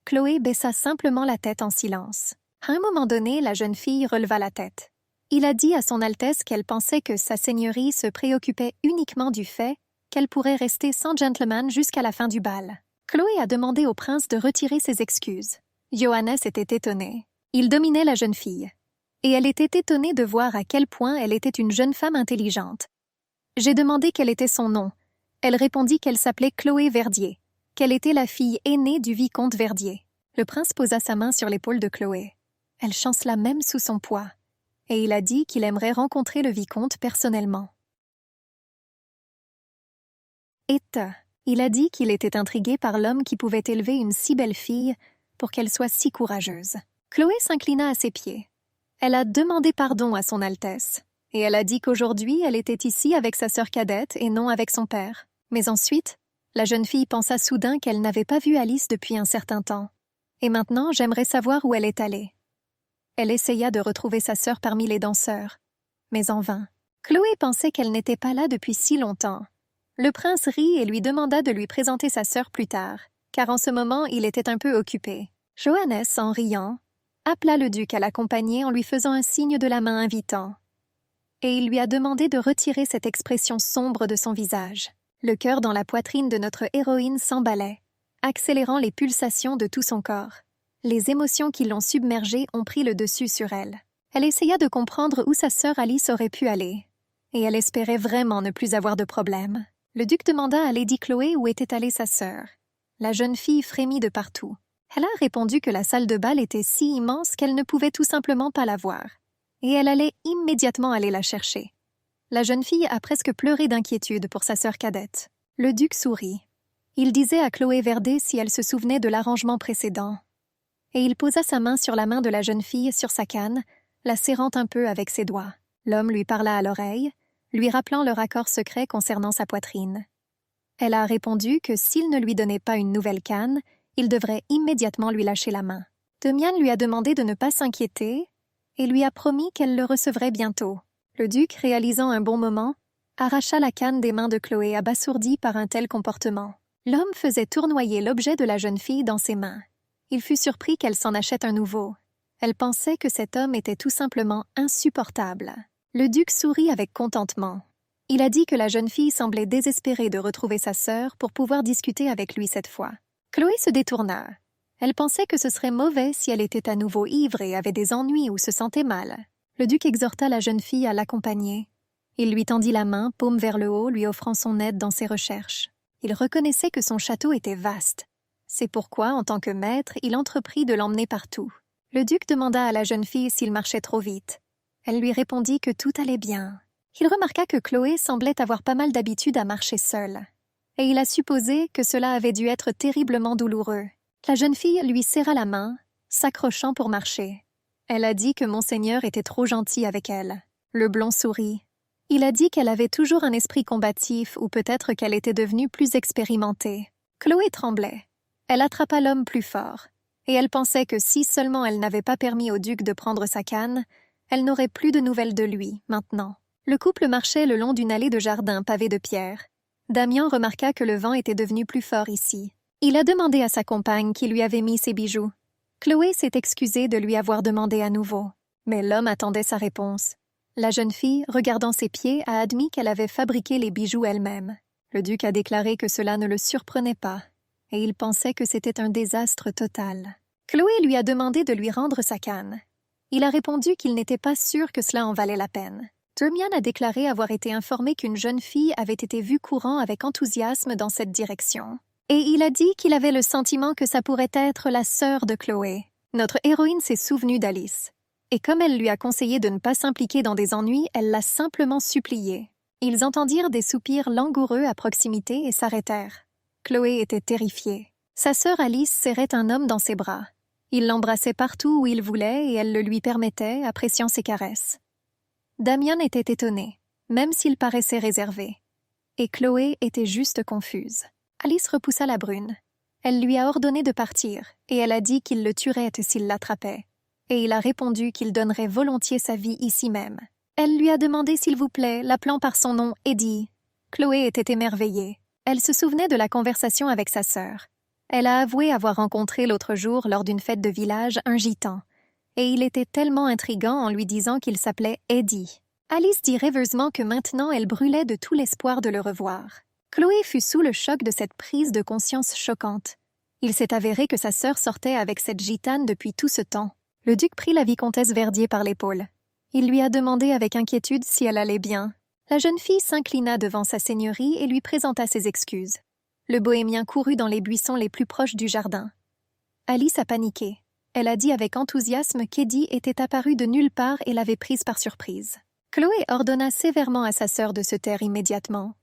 Chloé baissa simplement la tête en silence. À un moment donné, la jeune fille releva la tête. Il a dit à son Altesse qu'elle pensait que sa seigneurie se préoccupait uniquement du fait qu'elle pourrait rester sans gentleman jusqu'à la fin du bal. Chloé a demandé au prince de retirer ses excuses. Johannes était étonné. Il dominait la jeune fille. Et elle était étonnée de voir à quel point elle était une jeune femme intelligente. J'ai demandé quel était son nom. Elle répondit qu'elle s'appelait Chloé Verdier, qu'elle était la fille aînée du vicomte Verdier. Le prince posa sa main sur l'épaule de Chloé. Elle chancela même sous son poids. Et il a dit qu'il aimerait rencontrer le vicomte personnellement. Il a dit qu'il était intrigué par l'homme qui pouvait élever une si belle fille pour qu'elle soit si courageuse. Chloé s'inclina à ses pieds. Elle a demandé pardon à son Altesse, et elle a dit qu'aujourd'hui elle était ici avec sa sœur cadette et non avec son père. Mais ensuite, la jeune fille pensa soudain qu'elle n'avait pas vu Alice depuis un certain temps. Et maintenant, j'aimerais savoir où elle est allée. Elle essaya de retrouver sa sœur parmi les danseurs, mais en vain. Chloé pensait qu'elle n'était pas là depuis si longtemps. Le prince rit et lui demanda de lui présenter sa sœur plus tard, car en ce moment il était un peu occupé. Johannes, en riant, appela le duc à l'accompagner en lui faisant un signe de la main invitant. Et il lui a demandé de retirer cette expression sombre de son visage. Le cœur dans la poitrine de notre héroïne s'emballait, accélérant les pulsations de tout son corps. Les émotions qui l'ont submergée ont pris le dessus sur elle. Elle essaya de comprendre où sa sœur Alice aurait pu aller, et elle espérait vraiment ne plus avoir de problème. Le duc demanda à Lady Chloé où était allée sa sœur. La jeune fille frémit de partout. Elle a répondu que la salle de bal était si immense qu'elle ne pouvait tout simplement pas la voir, et elle allait immédiatement aller la chercher. La jeune fille a presque pleuré d'inquiétude pour sa sœur cadette. Le duc sourit. Il disait à Chloé Verdet si elle se souvenait de l'arrangement précédent. Et il posa sa main sur la main de la jeune fille sur sa canne, la serrant un peu avec ses doigts. L'homme lui parla à l'oreille, lui rappelant leur accord secret concernant sa poitrine. Elle a répondu que s'il ne lui donnait pas une nouvelle canne, il devrait immédiatement lui lâcher la main. Demian lui a demandé de ne pas s'inquiéter et lui a promis qu'elle le recevrait bientôt. Le duc, réalisant un bon moment, arracha la canne des mains de Chloé, abasourdi par un tel comportement. L'homme faisait tournoyer l'objet de la jeune fille dans ses mains. Il fut surpris qu'elle s'en achète un nouveau. Elle pensait que cet homme était tout simplement insupportable. Le duc sourit avec contentement. Il a dit que la jeune fille semblait désespérée de retrouver sa sœur pour pouvoir discuter avec lui cette fois. Chloé se détourna. Elle pensait que ce serait mauvais si elle était à nouveau ivre et avait des ennuis ou se sentait mal. Le duc exhorta la jeune fille à l'accompagner. Il lui tendit la main, paume vers le haut, lui offrant son aide dans ses recherches. Il reconnaissait que son château était vaste. C'est pourquoi, en tant que maître, il entreprit de l'emmener partout. Le duc demanda à la jeune fille s'il marchait trop vite. Elle lui répondit que tout allait bien. Il remarqua que Chloé semblait avoir pas mal d'habitude à marcher seule. Et il a supposé que cela avait dû être terriblement douloureux. La jeune fille lui serra la main, s'accrochant pour marcher. Elle a dit que Monseigneur était trop gentil avec elle. Le blond sourit. Il a dit qu'elle avait toujours un esprit combatif ou peut-être qu'elle était devenue plus expérimentée. Chloé tremblait. Elle attrapa l'homme plus fort. Et elle pensait que si seulement elle n'avait pas permis au duc de prendre sa canne, elle n'aurait plus de nouvelles de lui, maintenant. Le couple marchait le long d'une allée de jardin pavée de pierres. Damian remarqua que le vent était devenu plus fort ici. Il a demandé à sa compagne qui lui avait mis ses bijoux. Chloé s'est excusée de lui avoir demandé à nouveau. Mais l'homme attendait sa réponse. La jeune fille, regardant ses pieds, a admis qu'elle avait fabriqué les bijoux elle-même. Le duc a déclaré que cela ne le surprenait pas, et il pensait que c'était un désastre total. Chloé lui a demandé de lui rendre sa canne. Il a répondu qu'il n'était pas sûr que cela en valait la peine. Damian a déclaré avoir été informé qu'une jeune fille avait été vue courant avec enthousiasme dans cette direction. Et il a dit qu'il avait le sentiment que ça pourrait être la sœur de Chloé. Notre héroïne s'est souvenue d'Alice. Et comme elle lui a conseillé de ne pas s'impliquer dans des ennuis, elle l'a simplement supplié. Ils entendirent des soupirs langoureux à proximité et s'arrêtèrent. Chloé était terrifiée. Sa sœur Alice serrait un homme dans ses bras. Il l'embrassait partout où il voulait et elle le lui permettait, appréciant ses caresses. Damian était étonné, même s'il paraissait réservé. Et Chloé était juste confuse. Alice repoussa la brune. Elle lui a ordonné de partir, et elle a dit qu'il le tuerait s'il l'attrapait. Et il a répondu qu'il donnerait volontiers sa vie ici même. Elle lui a demandé s'il vous plaît, l'appelant par son nom Eddie. Chloé était émerveillée. Elle se souvenait de la conversation avec sa sœur. Elle a avoué avoir rencontré l'autre jour, lors d'une fête de village, un gitan. Et il était tellement intriguant en lui disant qu'il s'appelait Eddie. Alice dit rêveusement que maintenant elle brûlait de tout l'espoir de le revoir. Chloé fut sous le choc de cette prise de conscience choquante. Il s'est avéré que sa sœur sortait avec cette gitane depuis tout ce temps. Le duc prit la vicomtesse Verdier par l'épaule. Il lui a demandé avec inquiétude si elle allait bien. La jeune fille s'inclina devant sa seigneurie et lui présenta ses excuses. Le bohémien courut dans les buissons les plus proches du jardin. Alice a paniqué. Elle a dit avec enthousiasme qu'Eddie était apparu de nulle part et l'avait prise par surprise. Chloé ordonna sévèrement à sa sœur de se taire immédiatement.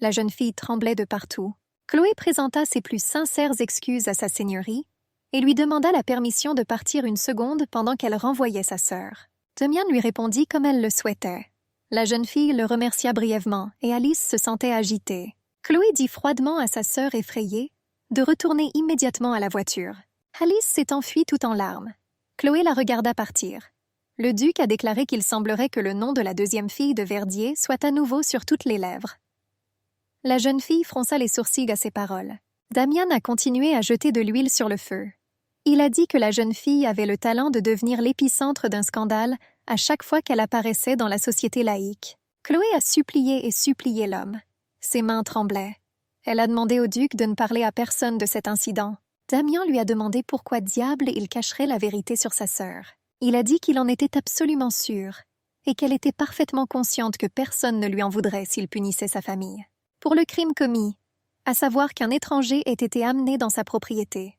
La jeune fille tremblait de partout. Chloé présenta ses plus sincères excuses à sa seigneurie et lui demanda la permission de partir une seconde pendant qu'elle renvoyait sa sœur. Damian lui répondit comme elle le souhaitait. La jeune fille le remercia brièvement et Alice se sentait agitée. Chloé dit froidement à sa sœur effrayée de retourner immédiatement à la voiture. Alice s'est enfuie tout en larmes. Chloé la regarda partir. Le duc a déclaré qu'il semblerait que le nom de la deuxième fille de Verdier soit à nouveau sur toutes les lèvres. La jeune fille fronça les sourcils à ces paroles. Damian a continué à jeter de l'huile sur le feu. Il a dit que la jeune fille avait le talent de devenir l'épicentre d'un scandale à chaque fois qu'elle apparaissait dans la société laïque. Chloé a supplié et supplié l'homme. Ses mains tremblaient. Elle a demandé au duc de ne parler à personne de cet incident. Damian lui a demandé pourquoi diable il cacherait la vérité sur sa sœur. Il a dit qu'il en était absolument sûr et qu'elle était parfaitement consciente que personne ne lui en voudrait s'il punissait sa famille. Pour le crime commis, à savoir qu'un étranger ait été amené dans sa propriété.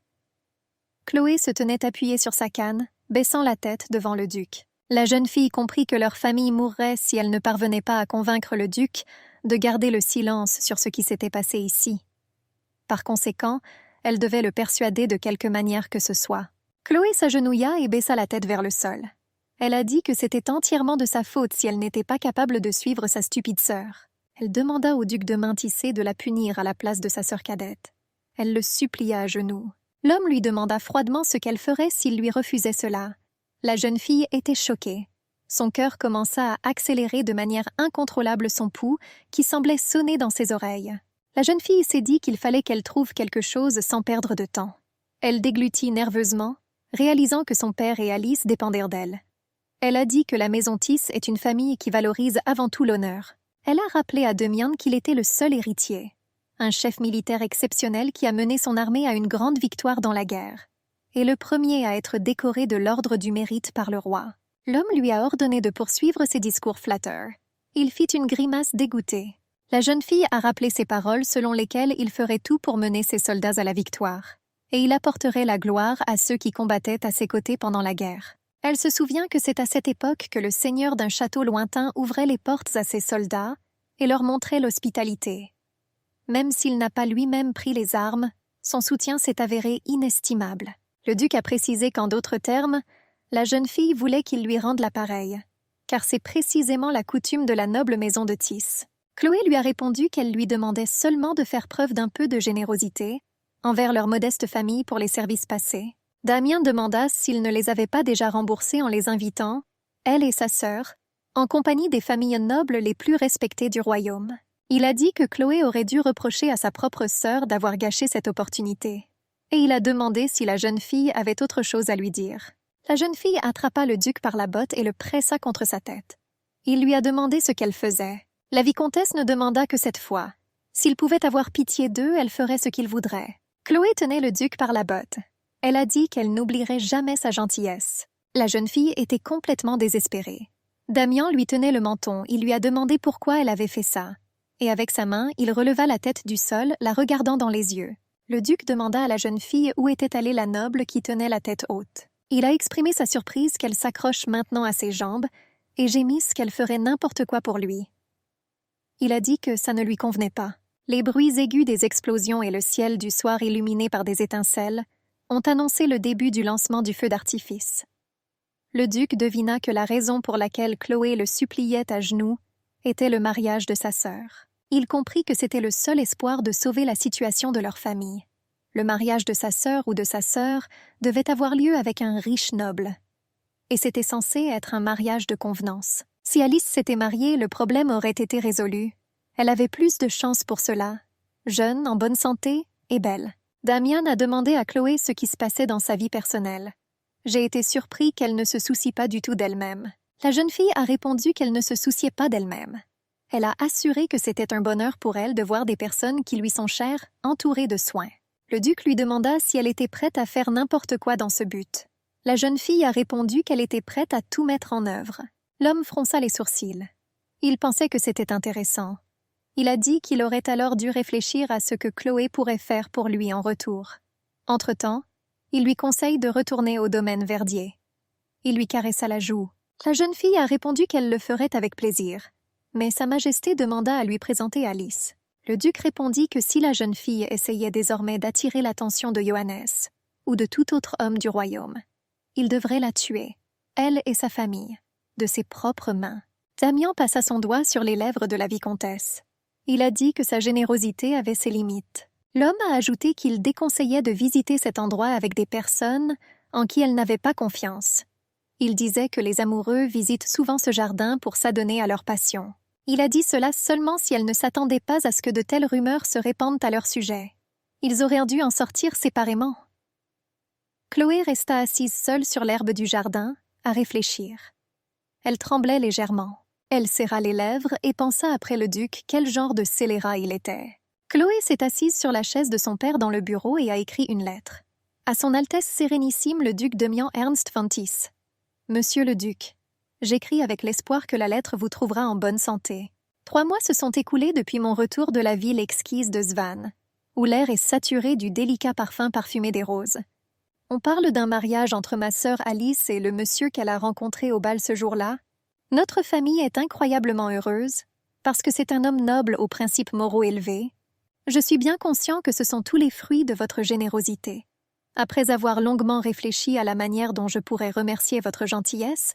Chloé se tenait appuyée sur sa canne, baissant la tête devant le duc. La jeune fille comprit que leur famille mourrait si elle ne parvenait pas à convaincre le duc de garder le silence sur ce qui s'était passé ici. Par conséquent, elle devait le persuader de quelque manière que ce soit. Chloé s'agenouilla et baissa la tête vers le sol. Elle a dit que c'était entièrement de sa faute si elle n'était pas capable de suivre sa stupide sœur. Elle demanda au duc de Maintissé de la punir à la place de sa sœur cadette. Elle le supplia à genoux. L'homme lui demanda froidement ce qu'elle ferait s'il lui refusait cela. La jeune fille était choquée. Son cœur commença à accélérer de manière incontrôlable son pouls qui semblait sonner dans ses oreilles. La jeune fille s'est dit qu'il fallait qu'elle trouve quelque chose sans perdre de temps. Elle déglutit nerveusement, réalisant que son père et Alice dépendaient d'elle. Elle a dit que la maison Tiss est une famille qui valorise avant tout l'honneur. Elle a rappelé à Damian qu'il était le seul héritier, un chef militaire exceptionnel qui a mené son armée à une grande victoire dans la guerre, et le premier à être décoré de l'ordre du mérite par le roi. L'homme lui a ordonné de poursuivre ses discours flatteurs. Il fit une grimace dégoûtée. La jeune fille a rappelé ses paroles selon lesquelles il ferait tout pour mener ses soldats à la victoire, et il apporterait la gloire à ceux qui combattaient à ses côtés pendant la guerre. Elle se souvient que c'est à cette époque que le seigneur d'un château lointain ouvrait les portes à ses soldats et leur montrait l'hospitalité. Même s'il n'a pas lui-même pris les armes, son soutien s'est avéré inestimable. Le duc a précisé qu'en d'autres termes, la jeune fille voulait qu'il lui rende l'appareil, car c'est précisément la coutume de la noble maison de Tiss. Chloé lui a répondu qu'elle lui demandait seulement de faire preuve d'un peu de générosité envers leur modeste famille pour les services passés. Damian demanda s'il ne les avait pas déjà remboursés en les invitant, elle et sa sœur, en compagnie des familles nobles les plus respectées du royaume. Il a dit que Chloé aurait dû reprocher à sa propre sœur d'avoir gâché cette opportunité. Et il a demandé si la jeune fille avait autre chose à lui dire. La jeune fille attrapa le duc par la botte et le pressa contre sa tête. Il lui a demandé ce qu'elle faisait. La vicomtesse ne demanda que cette fois. S'il pouvait avoir pitié d'eux, elle ferait ce qu'il voudrait. Chloé tenait le duc par la botte. Elle a dit qu'elle n'oublierait jamais sa gentillesse. La jeune fille était complètement désespérée. Damian lui tenait le menton, il lui a demandé pourquoi elle avait fait ça. Et avec sa main, il releva la tête du sol, la regardant dans les yeux. Le duc demanda à la jeune fille où était allée la noble qui tenait la tête haute. Il a exprimé sa surprise qu'elle s'accroche maintenant à ses jambes et gémisse qu'elle ferait n'importe quoi pour lui. Il a dit que ça ne lui convenait pas. Les bruits aigus des explosions et le ciel du soir illuminé par des étincelles ont annoncé le début du lancement du feu d'artifice. Le duc devina que la raison pour laquelle Chloé le suppliait à genoux était le mariage de sa sœur. Il comprit que c'était le seul espoir de sauver la situation de leur famille. Le mariage de sa sœur ou de sa sœur devait avoir lieu avec un riche noble. Et c'était censé être un mariage de convenance. Si Alice s'était mariée, le problème aurait été résolu. Elle avait plus de chance pour cela. Jeune, en bonne santé et belle. Damian a demandé à Chloé ce qui se passait dans sa vie personnelle. J'ai été surpris qu'elle ne se soucie pas du tout d'elle-même. La jeune fille a répondu qu'elle ne se souciait pas d'elle-même. Elle a assuré que c'était un bonheur pour elle de voir des personnes qui lui sont chères entourées de soins. Le duc lui demanda si elle était prête à faire n'importe quoi dans ce but. La jeune fille a répondu qu'elle était prête à tout mettre en œuvre. L'homme fronça les sourcils. Il pensait que c'était intéressant. Il a dit qu'il aurait alors dû réfléchir à ce que Chloé pourrait faire pour lui en retour. Entre-temps, il lui conseille de retourner au domaine Verdier. Il lui caressa la joue. La jeune fille a répondu qu'elle le ferait avec plaisir, mais Sa Majesté demanda à lui présenter Alice. Le duc répondit que si la jeune fille essayait désormais d'attirer l'attention de Johannes, ou de tout autre homme du royaume, il devrait la tuer, elle et sa famille, de ses propres mains. Damian passa son doigt sur les lèvres de la vicomtesse. Il a dit que sa générosité avait ses limites. L'homme a ajouté qu'il déconseillait de visiter cet endroit avec des personnes en qui elle n'avait pas confiance. Il disait que les amoureux visitent souvent ce jardin pour s'adonner à leur passion. Il a dit cela seulement si elles ne s'attendaient pas à ce que de telles rumeurs se répandent à leur sujet. Ils auraient dû en sortir séparément. Chloé resta assise seule sur l'herbe du jardin, à réfléchir. Elle tremblait légèrement. Elle serra les lèvres et pensa après le duc quel genre de scélérat il était. Chloé s'est assise sur la chaise de son père dans le bureau et a écrit une lettre. À son Altesse Sérénissime le duc Demian Ernst Fantis. Monsieur le duc, j'écris avec l'espoir que la lettre vous trouvera en bonne santé. 3 mois se sont écoulés depuis mon retour de la ville exquise de Svan, où l'air est saturé du délicat parfum parfumé des roses. On parle d'un mariage entre ma sœur Alice et le monsieur qu'elle a rencontré au bal ce jour-là. Notre famille est incroyablement heureuse, parce que c'est un homme noble aux principes moraux élevés. Je suis bien conscient que ce sont tous les fruits de votre générosité. Après avoir longuement réfléchi à la manière dont je pourrais remercier votre gentillesse,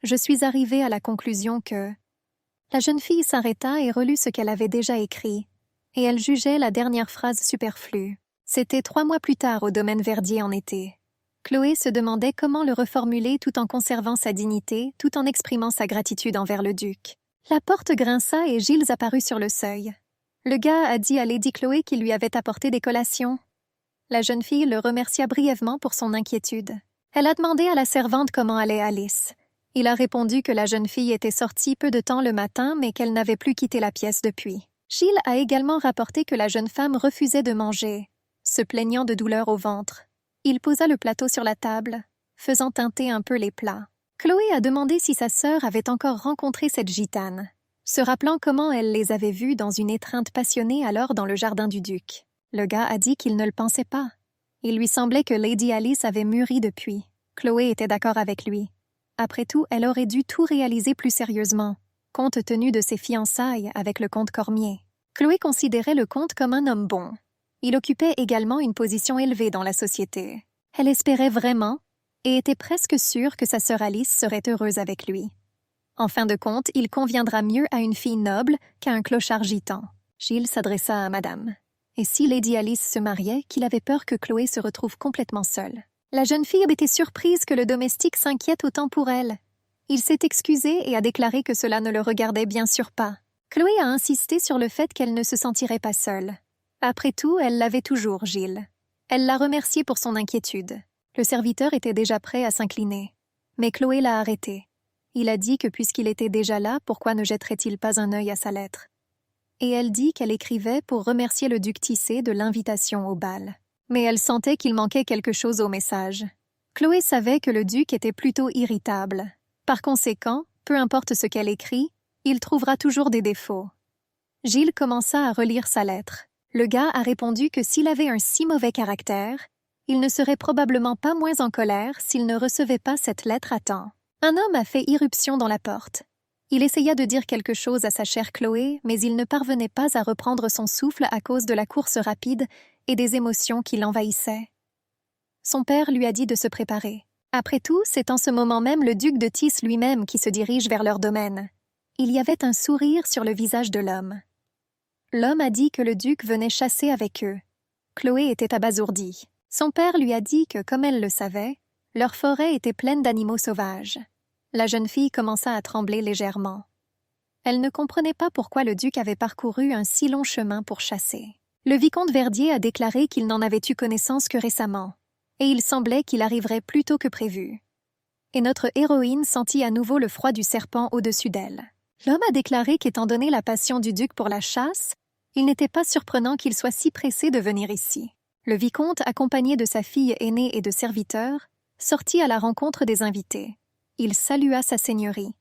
je suis arrivée à la conclusion que... La jeune fille s'arrêta et relut ce qu'elle avait déjà écrit, et elle jugeait la dernière phrase superflue. C'était 3 mois plus tard au domaine Verdier en été. Chloé se demandait comment le reformuler tout en conservant sa dignité, tout en exprimant sa gratitude envers le duc. La porte grinça et Gilles apparut sur le seuil. Le gars a dit à Lady Chloé qu'il lui avait apporté des collations. La jeune fille le remercia brièvement pour son inquiétude. Elle a demandé à la servante comment allait Alice. Il a répondu que la jeune fille était sortie peu de temps le matin, mais qu'elle n'avait plus quitté la pièce depuis. Gilles a également rapporté que la jeune femme refusait de manger, se plaignant de douleurs au ventre. Il posa le plateau sur la table, faisant teinter un peu les plats. Chloé a demandé si sa sœur avait encore rencontré cette gitane, se rappelant comment elle les avait vus dans une étreinte passionnée alors dans le jardin du duc. Le gars a dit qu'il ne le pensait pas. Il lui semblait que Lady Alice avait mûri depuis. Chloé était d'accord avec lui. Après tout, elle aurait dû tout réaliser plus sérieusement, compte tenu de ses fiançailles avec le comte Cormier. Chloé considérait le comte comme un homme bon. Il occupait également une position élevée dans la société. Elle espérait vraiment, et était presque sûre que sa sœur Alice serait heureuse avec lui. En fin de compte, il conviendra mieux à une fille noble qu'à un clochard gitan. Gilles s'adressa à madame. Et si Lady Alice se mariait, qu'il avait peur que Chloé se retrouve complètement seule. La jeune fille était surprise que le domestique s'inquiète autant pour elle. Il s'est excusé et a déclaré que cela ne le regardait bien sûr pas. Chloé a insisté sur le fait qu'elle ne se sentirait pas seule. Après tout, elle l'avait toujours, Gilles. Elle l'a remercié pour son inquiétude. Le serviteur était déjà prêt à s'incliner. Mais Chloé l'a arrêté. Il a dit que puisqu'il était déjà là, pourquoi ne jetterait-il pas un œil à sa lettre? Et elle dit qu'elle écrivait pour remercier le duc Tissé de l'invitation au bal. Mais elle sentait qu'il manquait quelque chose au message. Chloé savait que le duc était plutôt irritable. Par conséquent, peu importe ce qu'elle écrit, il trouvera toujours des défauts. Gilles commença à relire sa lettre. Le gars a répondu que s'il avait un si mauvais caractère, il ne serait probablement pas moins en colère s'il ne recevait pas cette lettre à temps. Un homme a fait irruption dans la porte. Il essaya de dire quelque chose à sa chère Chloé, mais il ne parvenait pas à reprendre son souffle à cause de la course rapide et des émotions qui l'envahissaient. Son père lui a dit de se préparer. Après tout, c'est en ce moment même le duc de Tis lui-même qui se dirige vers leur domaine. Il y avait un sourire sur le visage de l'homme. L'homme a dit que le duc venait chasser avec eux. Chloé était abasourdie. Son père lui a dit que, comme elle le savait, leur forêt était pleine d'animaux sauvages. La jeune fille commença à trembler légèrement. Elle ne comprenait pas pourquoi le duc avait parcouru un si long chemin pour chasser. Le vicomte Verdier a déclaré qu'il n'en avait eu connaissance que récemment, et il semblait qu'il arriverait plus tôt que prévu. Et notre héroïne sentit à nouveau le froid du serpent au-dessus d'elle. L'homme a déclaré qu'étant donné la passion du duc pour la chasse, il n'était pas surprenant qu'il soit si pressé de venir ici. Le vicomte, accompagné de sa fille aînée et de serviteurs, sortit à la rencontre des invités. Il salua sa seigneurie.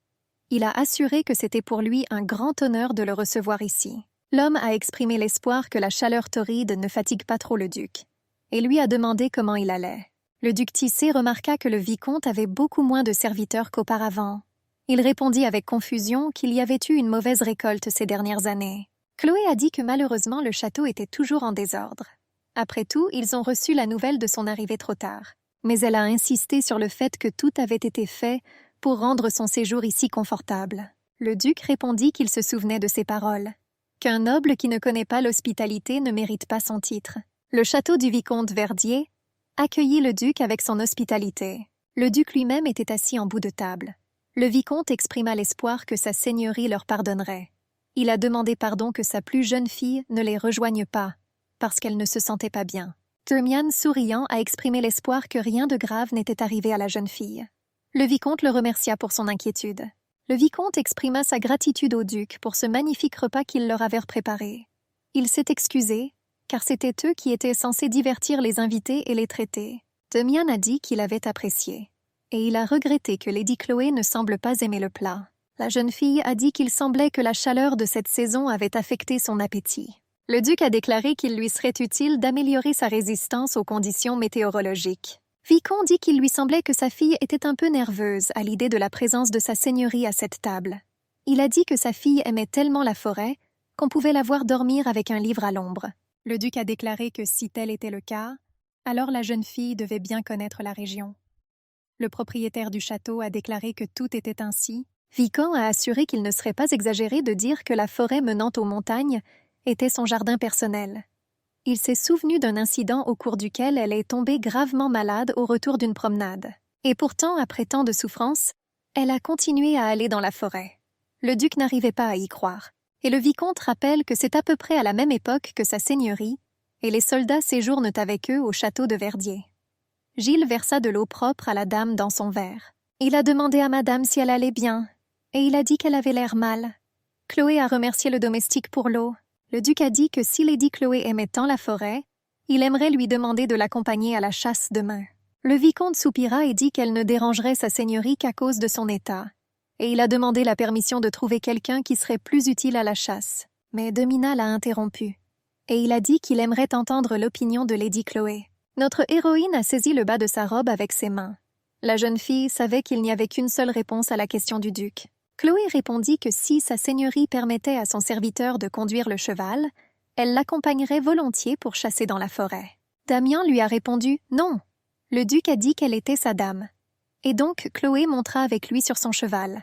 Il a assuré que c'était pour lui un grand honneur de le recevoir ici. L'homme a exprimé l'espoir que la chaleur torride ne fatigue pas trop le duc, et lui a demandé comment il allait. Le duc Tissé remarqua que le vicomte avait beaucoup moins de serviteurs qu'auparavant. Il répondit avec confusion qu'il y avait eu une mauvaise récolte ces dernières années. Chloé a dit que malheureusement le château était toujours en désordre. Après tout, ils ont reçu la nouvelle de son arrivée trop tard. Mais elle a insisté sur le fait que tout avait été fait pour rendre son séjour ici confortable. Le duc répondit qu'il se souvenait de ces paroles, qu'un noble qui ne connaît pas l'hospitalité ne mérite pas son titre. Le château du vicomte Verdier accueillit le duc avec son hospitalité. Le duc lui-même était assis en bout de table. Le vicomte exprima l'espoir que sa seigneurie leur pardonnerait. Il a demandé pardon que sa plus jeune fille ne les rejoigne pas, parce qu'elle ne se sentait pas bien. Damian, souriant, a exprimé l'espoir que rien de grave n'était arrivé à la jeune fille. Le vicomte le remercia pour son inquiétude. Le vicomte exprima sa gratitude au duc pour ce magnifique repas qu'il leur avait préparé. Il s'est excusé, car c'était eux qui étaient censés divertir les invités et les traiter. Damian a dit qu'il avait apprécié, et il a regretté que Lady Chloé ne semble pas aimer le plat. La jeune fille a dit qu'il semblait que la chaleur de cette saison avait affecté son appétit. Le duc a déclaré qu'il lui serait utile d'améliorer sa résistance aux conditions météorologiques. Vicomte dit qu'il lui semblait que sa fille était un peu nerveuse à l'idée de la présence de sa seigneurie à cette table. Il a dit que sa fille aimait tellement la forêt qu'on pouvait la voir dormir avec un livre à l'ombre. Le duc a déclaré que si tel était le cas, alors la jeune fille devait bien connaître la région. Le propriétaire du château a déclaré que tout était ainsi. Vicomte a assuré qu'il ne serait pas exagéré de dire que la forêt menant aux montagnes était son jardin personnel. Il s'est souvenu d'un incident au cours duquel elle est tombée gravement malade au retour d'une promenade. Et pourtant, après tant de souffrance, elle a continué à aller dans la forêt. Le duc n'arrivait pas à y croire. Et le vicomte rappelle que c'est à peu près à la même époque que sa seigneurie, et les soldats séjournent avec eux au château de Verdier. Gilles versa de l'eau propre à la dame dans son verre. Il a demandé à madame si elle allait bien, et il a dit qu'elle avait l'air mal. Chloé a remercié le domestique pour l'eau. Le duc a dit que si Lady Chloé aimait tant la forêt, il aimerait lui demander de l'accompagner à la chasse demain. Le vicomte soupira et dit qu'elle ne dérangerait sa seigneurie qu'à cause de son état, et il a demandé la permission de trouver quelqu'un qui serait plus utile à la chasse. Mais Domina l'a interrompu, et il a dit qu'il aimerait entendre l'opinion de Lady Chloé. Notre héroïne a saisi le bas de sa robe avec ses mains. La jeune fille savait qu'il n'y avait qu'une seule réponse à la question du duc. Chloé répondit que si sa seigneurie permettait à son serviteur de conduire le cheval, elle l'accompagnerait volontiers pour chasser dans la forêt. Damian lui a répondu « Non ». Le duc a dit qu'elle était sa dame. Et donc Chloé montra avec lui sur son cheval.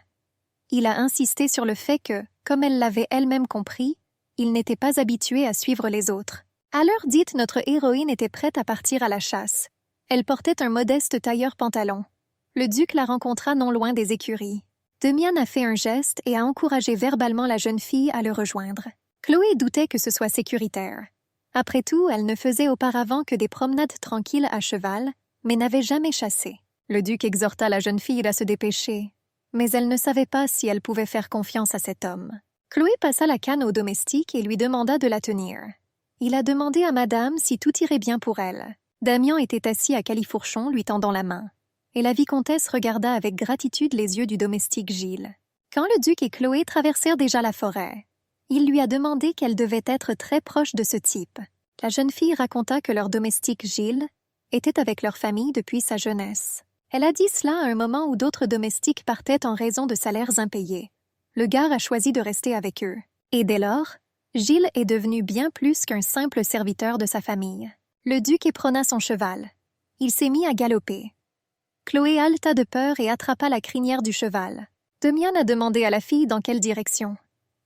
Il a insisté sur le fait que, comme elle l'avait elle-même compris, il n'était pas habitué à suivre les autres. À l'heure dite, notre héroïne était prête à partir à la chasse. Elle portait un modeste tailleur-pantalon. Le duc la rencontra non loin des écuries. Damian a fait un geste et a encouragé verbalement la jeune fille à le rejoindre. Chloé doutait que ce soit sécuritaire. Après tout, elle ne faisait auparavant que des promenades tranquilles à cheval, mais n'avait jamais chassé. Le duc exhorta la jeune fille à se dépêcher, mais elle ne savait pas si elle pouvait faire confiance à cet homme. Chloé passa la canne au domestique et lui demanda de la tenir. Il a demandé à madame si tout irait bien pour elle. Damian était assis à califourchon, lui tendant la main. Et la vicomtesse regarda avec gratitude les yeux du domestique Gilles. Quand le duc et Chloé traversèrent déjà la forêt, il lui a demandé qu'elle devait être très proche de ce type. La jeune fille raconta que leur domestique Gilles était avec leur famille depuis sa jeunesse. Elle a dit cela à un moment où d'autres domestiques partaient en raison de salaires impayés. Le gars a choisi de rester avec eux. Et dès lors, Gilles est devenu bien plus qu'un simple serviteur de sa famille. Le duc éperonna son cheval. Il s'est mis à galoper. Chloé haleta de peur et attrapa la crinière du cheval. Damian a demandé à la fille dans quelle direction.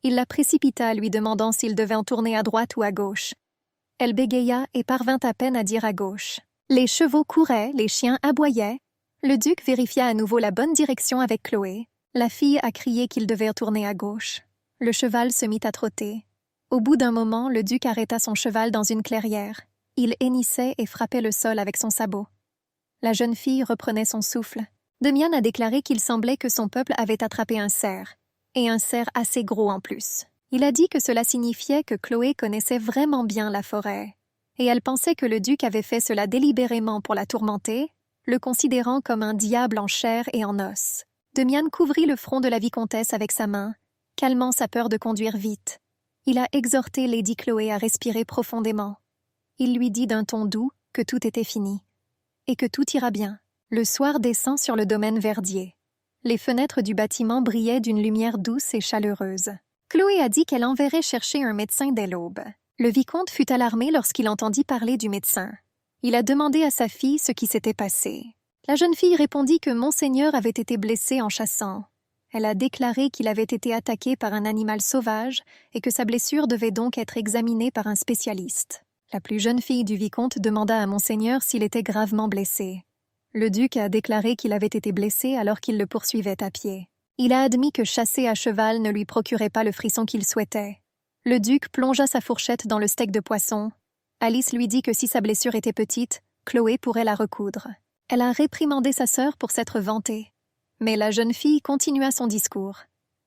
Il la précipita, lui demandant s'il devait en tourner à droite ou à gauche. Elle bégaya et parvint à peine à dire à gauche. Les chevaux couraient, les chiens aboyaient. Le duc vérifia à nouveau la bonne direction avec Chloé. La fille a crié qu'il devait tourner à gauche. Le cheval se mit à trotter. Au bout d'un moment, le duc arrêta son cheval dans une clairière. Il hennissait et frappait le sol avec son sabot. La jeune fille reprenait son souffle. Damian a déclaré qu'il semblait que son peuple avait attrapé un cerf, et un cerf assez gros en plus. Il a dit que cela signifiait que Chloé connaissait vraiment bien la forêt, et elle pensait que le duc avait fait cela délibérément pour la tourmenter. le considérant comme un diable en chair et en os. Demian couvrit le front de la vicomtesse avec sa main, calmant sa peur de conduire vite. Il a exhorté Lady Chloé à respirer profondément. Il lui dit d'un ton doux que tout était fini, et que tout ira bien. Le soir descend sur le domaine Verdier. Les fenêtres du bâtiment brillaient d'une lumière douce et chaleureuse. Chloé a dit qu'elle enverrait chercher un médecin dès l'aube. Le vicomte fut alarmé lorsqu'il entendit parler du médecin. Il a demandé à sa fille ce qui s'était passé. La jeune fille répondit que Monseigneur avait été blessé en chassant. Elle a déclaré qu'il avait été attaqué par un animal sauvage et que sa blessure devait donc être examinée par un spécialiste. La plus jeune fille du vicomte demanda à Monseigneur s'il était gravement blessé. Le duc a déclaré qu'il avait été blessé alors qu'il le poursuivait à pied. Il a admis que chasser à cheval ne lui procurait pas le frisson qu'il souhaitait. Le duc plongea sa fourchette dans le steak de poisson. Alice lui dit que si sa blessure était petite, Chloé pourrait la recoudre. Elle a réprimandé sa sœur pour s'être vantée. Mais la jeune fille continua son discours.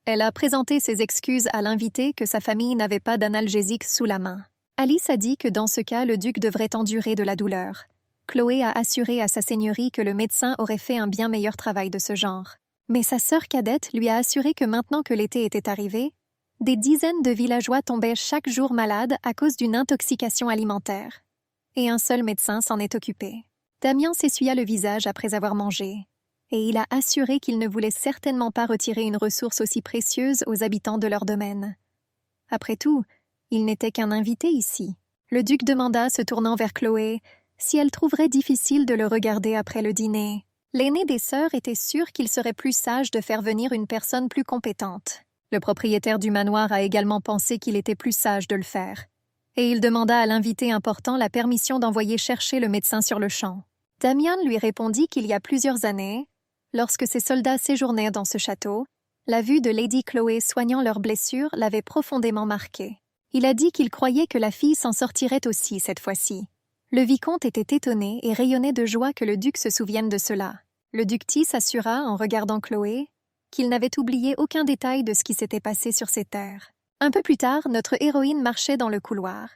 Elle a présenté ses excuses à l'invité que sa famille n'avait pas d'analgésique sous la main. Alice a dit que dans ce cas, le duc devrait endurer de la douleur. Chloé a assuré à sa seigneurie que le médecin aurait fait un bien meilleur travail de ce genre. Mais sa sœur cadette lui a assuré que maintenant que l'été était arrivé, des dizaines de villageois tombaient chaque jour malades à cause d'une intoxication alimentaire. Et un seul médecin s'en est occupé. Damien s'essuya le visage après avoir mangé, et il a assuré qu'il ne voulait certainement pas retirer une ressource aussi précieuse aux habitants de leur domaine. Après tout, il n'était qu'un invité ici. Le duc demanda, se tournant vers Chloé, si elle trouverait difficile de le regarder après le dîner. L'aîné des sœurs était sûr qu'il serait plus sage de faire venir une personne plus compétente. Le propriétaire du manoir a également pensé qu'il était plus sage de le faire. Et il demanda à l'invité important la permission d'envoyer chercher le médecin sur le champ. Damien lui répondit qu'il y a plusieurs années, lorsque ses soldats séjournaient dans ce château, la vue de Lady Chloé soignant leurs blessures l'avait profondément marqué. Il a dit qu'il croyait que la fille s'en sortirait aussi cette fois-ci. Le vicomte était étonné et rayonnait de joie que le duc se souvienne de cela. Le duc s'assura, en regardant Chloé, qu'il n'avait oublié aucun détail de ce qui s'était passé sur ces terres. Un peu plus tard, notre héroïne marchait dans le couloir.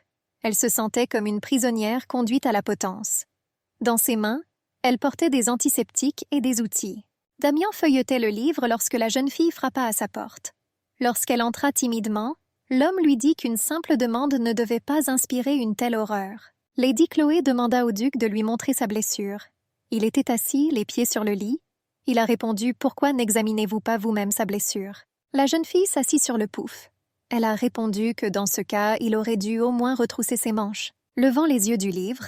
Elle se sentait comme une prisonnière conduite à la potence. Dans ses mains, elle portait des antiseptiques et des outils. Damien feuilletait le livre lorsque la jeune fille frappa à sa porte. Lorsqu'elle entra timidement, l'homme lui dit qu'une simple demande ne devait pas inspirer une telle horreur. Lady Chloé demanda au duc de lui montrer sa blessure. Il était assis, les pieds sur le lit. Il a répondu « Pourquoi n'examinez-vous pas vous-même sa blessure ?» La jeune fille s'assit sur le pouf. Elle a répondu que dans ce cas, il aurait dû au moins retrousser ses manches. Levant les yeux du livre,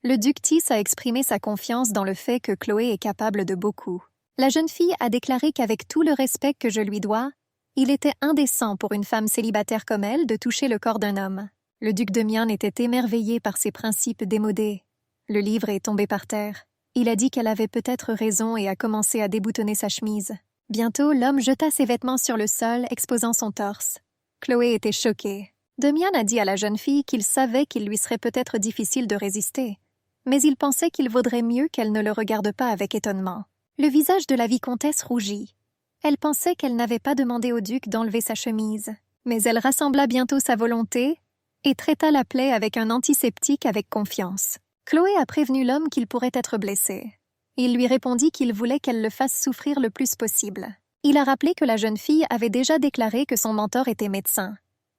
le duc a exprimé sa confiance dans le fait que Chloé est capable de beaucoup. La jeune fille a déclaré qu'avec tout le respect que je lui dois, il était indécent pour une femme célibataire comme elle de toucher le corps d'un homme. Le duc de Mian était émerveillé par ses principes démodés. Le livre est tombé par terre. Il a dit qu'elle avait peut-être raison et a commencé à déboutonner sa chemise. Bientôt, l'homme jeta ses vêtements sur le sol, exposant son torse. Chloé était choquée. Demian a dit à la jeune fille qu'il savait qu'il lui serait peut-être difficile de résister, mais il pensait qu'il vaudrait mieux qu'elle ne le regarde pas avec étonnement. Le visage de la vicomtesse rougit. Elle pensait qu'elle n'avait pas demandé au duc d'enlever sa chemise, mais elle rassembla bientôt sa volonté et traita la plaie avec un antiseptique avec confiance. Chloé a prévenu l'homme qu'il pourrait être blessé. Il lui répondit qu'il voulait qu'elle le fasse souffrir le plus possible. Il a rappelé que la jeune fille avait déjà déclaré que son mentor était médecin.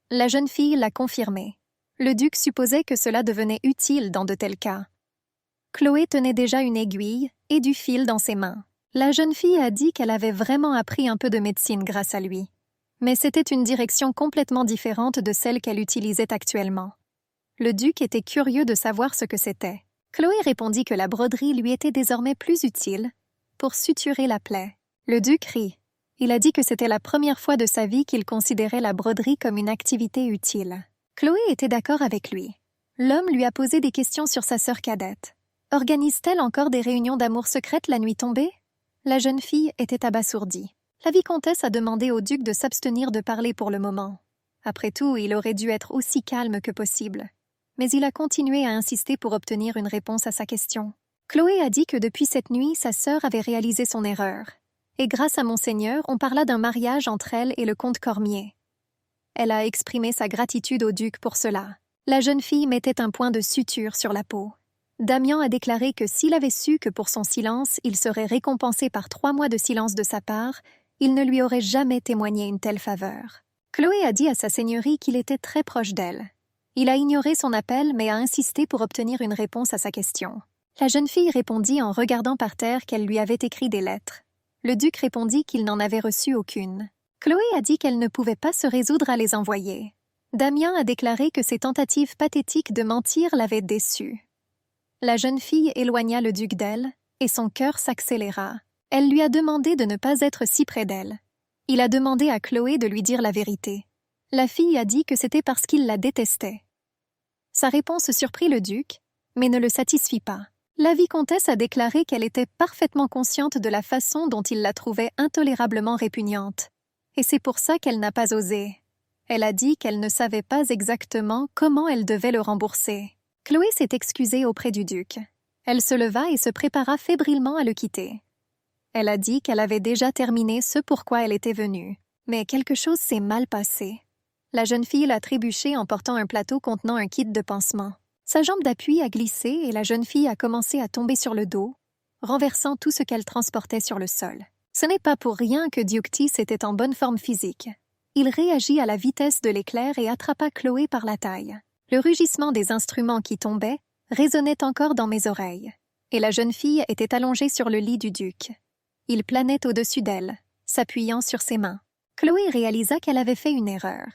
La jeune fille l'a confirmé. Le duc supposait que cela devenait utile dans de tels cas. Chloé tenait déjà une aiguille et du fil dans ses mains. La jeune fille a dit qu'elle avait vraiment appris un peu de médecine grâce à lui. Mais c'était une direction complètement différente de celle qu'elle utilisait actuellement. Le duc était curieux de savoir ce que c'était. Chloé répondit que la broderie lui était désormais plus utile pour suturer la plaie. Le duc rit. Il a dit que c'était la première fois de sa vie qu'il considérait la broderie comme une activité utile. Chloé était d'accord avec lui. L'homme lui a posé des questions sur sa sœur cadette. Organise-t-elle encore des réunions d'amour secrètes la nuit tombée? La jeune fille était abasourdie. La vicomtesse a demandé au duc de s'abstenir de parler pour le moment. Après tout, il aurait dû être aussi calme que possible. Mais il a continué à insister pour obtenir une réponse à sa question. Chloé a dit que depuis cette nuit, sa sœur avait réalisé son erreur. Et grâce à Monseigneur, on parla d'un mariage entre elle et le comte Cormier. Elle a exprimé sa gratitude au duc pour cela. La jeune fille mettait un point de suture sur la peau. Damian a déclaré que s'il avait su que pour son silence, il serait récompensé par 3 mois de silence de sa part, il ne lui aurait jamais témoigné une telle faveur. Chloé a dit à sa seigneurie qu'il était très proche d'elle. Il a ignoré son appel mais a insisté pour obtenir une réponse à sa question. La jeune fille répondit en regardant par terre qu'elle lui avait écrit des lettres. Le duc répondit qu'il n'en avait reçu aucune. Chloé a dit qu'elle ne pouvait pas se résoudre à les envoyer. Damian a déclaré que ses tentatives pathétiques de mentir l'avaient déçue. La jeune fille éloigna le duc d'elle, et son cœur s'accéléra. Elle lui a demandé de ne pas être si près d'elle. Il a demandé à Chloé de lui dire la vérité. La fille a dit que c'était parce qu'il la détestait. Sa réponse surprit le duc, mais ne le satisfit pas. La vicomtesse a déclaré qu'elle était parfaitement consciente de la façon dont il la trouvait intolérablement répugnante. Et c'est pour ça qu'elle n'a pas osé. Elle a dit qu'elle ne savait pas exactement comment elle devait le rembourser. Chloé s'est excusée auprès du duc. Elle se leva et se prépara fébrilement à le quitter. Elle a dit qu'elle avait déjà terminé ce pourquoi elle était venue. Mais quelque chose s'est mal passé. La jeune fille l'a trébuché en portant un plateau contenant un kit de pansement. Sa jambe d'appui a glissé et la jeune fille a commencé à tomber sur le dos, renversant tout ce qu'elle transportait sur le sol. Ce n'est pas pour rien que Dioctis était en bonne forme physique. Il réagit à la vitesse de l'éclair et attrapa Chloé par la taille. Le rugissement des instruments qui tombaient résonnait encore dans mes oreilles, et la jeune fille était allongée sur le lit du duc. Il planait au-dessus d'elle, s'appuyant sur ses mains. Chloé réalisa qu'elle avait fait une erreur.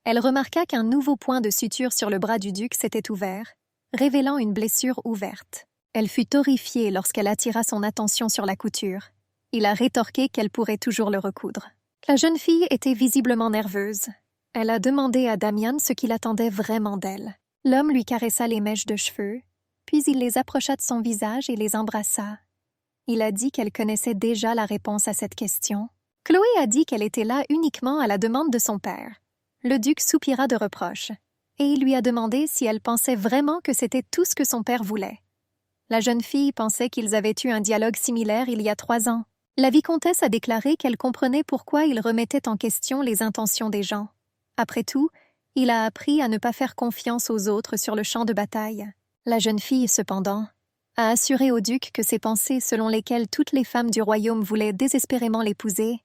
Elle remarqua qu'un nouveau point de suture sur le bras du duc s'était ouvert, révélant une blessure ouverte. Elle fut horrifiée lorsqu'elle attira son attention sur la couture. Il a rétorqué qu'elle pourrait toujours le recoudre. La jeune fille était visiblement nerveuse. Elle a demandé à Damian ce qu'il attendait vraiment d'elle. L'homme lui caressa les mèches de cheveux, puis il les approcha de son visage et les embrassa. Il a dit qu'elle connaissait déjà la réponse à cette question. Chloé a dit qu'elle était là uniquement à la demande de son père. Le duc soupira de reproche, et il lui a demandé si elle pensait vraiment que c'était tout ce que son père voulait. La jeune fille pensait qu'ils avaient eu un dialogue similaire il y a 3 ans. La vicomtesse a déclaré qu'elle comprenait pourquoi il remettait en question les intentions des gens. Après tout, il a appris à ne pas faire confiance aux autres sur le champ de bataille. La jeune fille, cependant, a assuré au duc que ses pensées selon lesquelles toutes les femmes du royaume voulaient désespérément l'épouser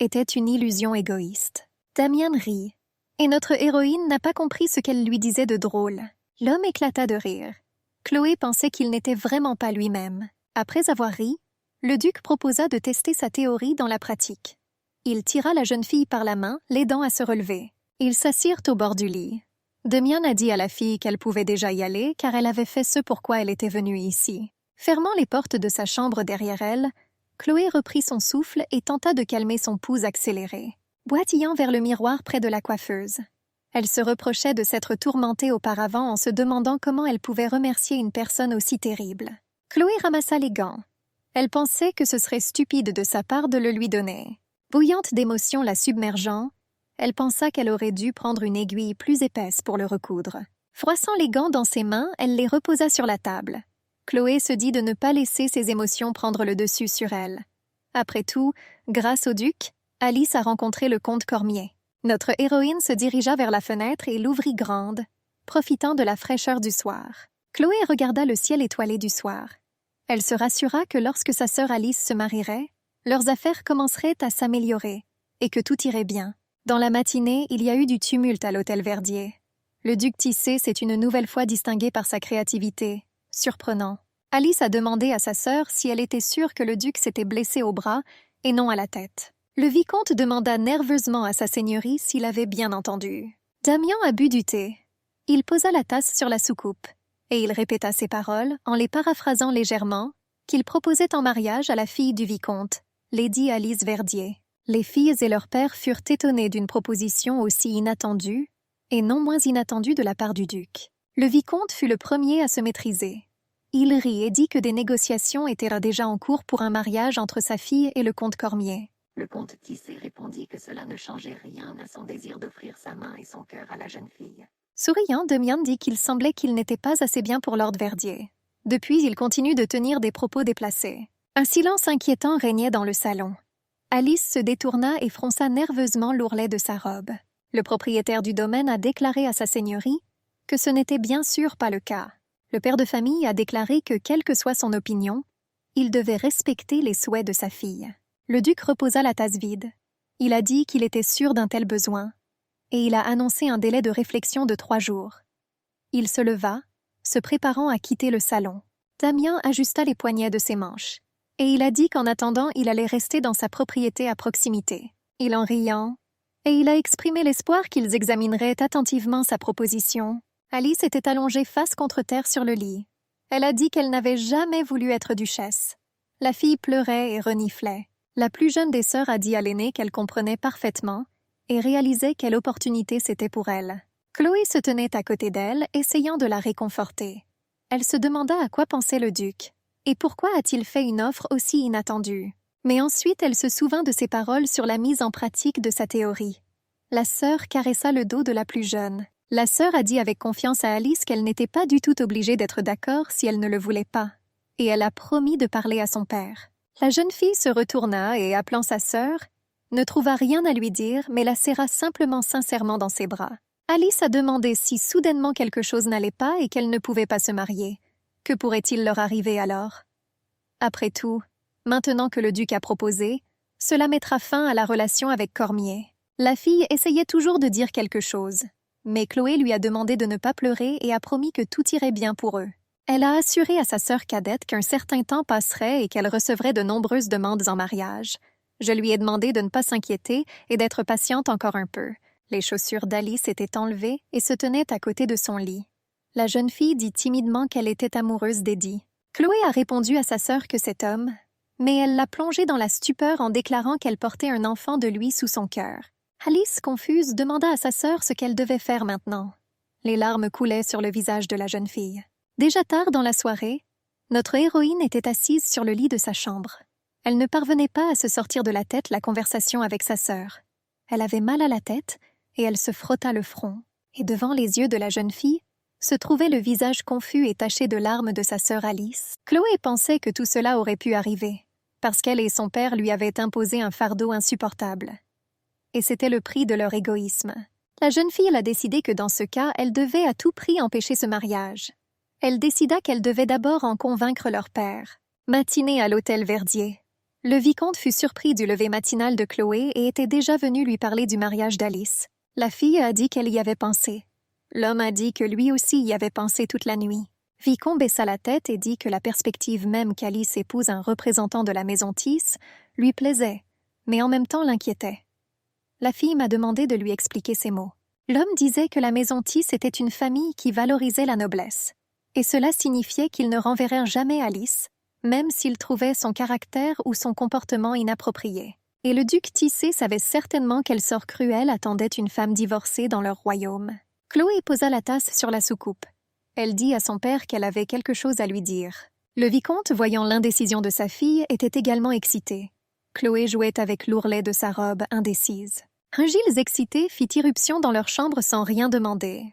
étaient une illusion égoïste. Damian rit, et notre héroïne n'a pas compris ce qu'elle lui disait de drôle. L'homme éclata de rire. Chloé pensait qu'il n'était vraiment pas lui-même. Après avoir ri, le duc proposa de tester sa théorie dans la pratique. Il tira la jeune fille par la main, l'aidant à se relever. Ils s'assirent au bord du lit. Damian a dit à la fille qu'elle pouvait déjà y aller car elle avait fait ce pourquoi elle était venue ici. Fermant les portes de sa chambre derrière elle, Chloé reprit son souffle et tenta de calmer son pouls accéléré, boitillant vers le miroir près de la coiffeuse. Elle se reprochait de s'être tourmentée auparavant en se demandant comment elle pouvait remercier une personne aussi terrible. Chloé ramassa les gants. Elle pensait que ce serait stupide de sa part de le lui donner. Bouillante d'émotion la submergeant, elle pensa qu'elle aurait dû prendre une aiguille plus épaisse pour le recoudre. Froissant les gants dans ses mains, elle les reposa sur la table. Chloé se dit de ne pas laisser ses émotions prendre le dessus sur elle. Après tout, grâce au duc, Alice a rencontré le comte Cormier. Notre héroïne se dirigea vers la fenêtre et l'ouvrit grande, profitant de la fraîcheur du soir. Chloé regarda le ciel étoilé du soir. Elle se rassura que lorsque sa sœur Alice se marierait, leurs affaires commenceraient à s'améliorer et que tout irait bien. Dans la matinée, il y a eu du tumulte à l'hôtel Verdier. Le duc Tissé s'est une nouvelle fois distingué par sa créativité. Surprenant. Alice a demandé à sa sœur si elle était sûre que le duc s'était blessé au bras et non à la tête. Le vicomte demanda nerveusement à sa seigneurie s'il avait bien entendu. Damian a bu du thé. Il posa la tasse sur la soucoupe, et il répéta ses paroles, en les paraphrasant légèrement, qu'il proposait en mariage à la fille du vicomte, Lady Alice Verdier. Les filles et leur père furent étonnés d'une proposition aussi inattendue, et non moins inattendue de la part du duc. Le vicomte fut le premier à se maîtriser. Il rit et dit que des négociations étaient déjà en cours pour un mariage entre sa fille et le comte Cormier. Le comte Tissé répondit que cela ne changeait rien à son désir d'offrir sa main et son cœur à la jeune fille. Souriant, Damian dit qu'il semblait qu'il n'était pas assez bien pour Lord Verdier. Depuis, il continue de tenir des propos déplacés. Un silence inquiétant régnait dans le salon. Alice se détourna et fronça nerveusement l'ourlet de sa robe. Le propriétaire du domaine a déclaré à sa seigneurie que ce n'était bien sûr pas le cas. Le père de famille a déclaré que, quelle que soit son opinion, il devait respecter les souhaits de sa fille. Le duc reposa la tasse vide. Il a dit qu'il était sûr d'un tel besoin, et il a annoncé un délai de réflexion de 3 jours. Il se leva, se préparant à quitter le salon. Damien ajusta les poignets de ses manches, et il a dit qu'en attendant, il allait rester dans sa propriété à proximité. Il en riant, et il a exprimé l'espoir qu'ils examineraient attentivement sa proposition. Alice était allongée face contre terre sur le lit. Elle a dit qu'elle n'avait jamais voulu être duchesse. La fille pleurait et reniflait. La plus jeune des sœurs a dit à l'aînée qu'elle comprenait parfaitement et réalisait quelle opportunité c'était pour elle. Chloé se tenait à côté d'elle, essayant de la réconforter. Elle se demanda à quoi pensait le duc, et pourquoi a-t-il fait une offre aussi inattendue. Mais ensuite elle se souvint de ses paroles sur la mise en pratique de sa théorie. La sœur caressa le dos de la plus jeune. La sœur a dit avec confiance à Alice qu'elle n'était pas du tout obligée d'être d'accord si elle ne le voulait pas, et elle a promis de parler à son père. La jeune fille se retourna et, appelant sa sœur, ne trouva rien à lui dire, mais la serra simplement sincèrement dans ses bras. Alice a demandé si soudainement quelque chose n'allait pas et qu'elle ne pouvait pas se marier. Que pourrait-il leur arriver alors? Après tout, maintenant que le duc a proposé, cela mettra fin à la relation avec Cormier. La fille essayait toujours de dire quelque chose, mais Chloé lui a demandé de ne pas pleurer et a promis que tout irait bien pour eux. Elle a assuré à sa sœur cadette qu'un certain temps passerait et qu'elle recevrait de nombreuses demandes en mariage. Je lui ai demandé de ne pas s'inquiéter et d'être patiente encore un peu. Les chaussures d'Alice étaient enlevées et se tenaient à côté de son lit. La jeune fille dit timidement qu'elle était amoureuse d'Eddie. Chloé a répondu à sa sœur que cet homme, mais elle l'a plongée dans la stupeur en déclarant qu'elle portait un enfant de lui sous son cœur. Alice, confuse, demanda à sa sœur ce qu'elle devait faire maintenant. Les larmes coulaient sur le visage de la jeune fille. Déjà tard dans la soirée, notre héroïne était assise sur le lit de sa chambre. Elle ne parvenait pas à se sortir de la tête la conversation avec sa sœur. Elle avait mal à la tête et elle se frotta le front. Et devant les yeux de la jeune fille se trouvait le visage confus et taché de larmes de sa sœur Alice. Chloé pensait que tout cela aurait pu arriver, parce qu'elle et son père lui avaient imposé un fardeau insupportable. Et c'était le prix de leur égoïsme. La jeune fille a décidé que dans ce cas, elle devait à tout prix empêcher ce mariage. Elle décida qu'elle devait d'abord en convaincre leur père. Matinée à l'hôtel Verdier. Le vicomte fut surpris du lever matinal de Chloé et était déjà venu lui parler du mariage d'Alice. La fille a dit qu'elle y avait pensé. L'homme a dit que lui aussi y avait pensé toute la nuit. Vicomte baissa la tête et dit que la perspective même qu'Alice épouse un représentant de la maison Tisse lui plaisait, mais en même temps l'inquiétait. La fille m'a demandé de lui expliquer ces mots. L'homme disait que la maison Tisse était une famille qui valorisait la noblesse, et cela signifiait qu'il ne renverrait jamais Alice, même s'il trouvait son caractère ou son comportement inapproprié. Et le duc Tissé savait certainement quel sort cruel attendait une femme divorcée dans leur royaume. Chloé posa la tasse sur la soucoupe. Elle dit à son père qu'elle avait quelque chose à lui dire. Le vicomte, voyant l'indécision de sa fille, était également excité. Chloé jouait avec l'ourlet de sa robe indécise. Un Gilles excité fit irruption dans leur chambre sans rien demander.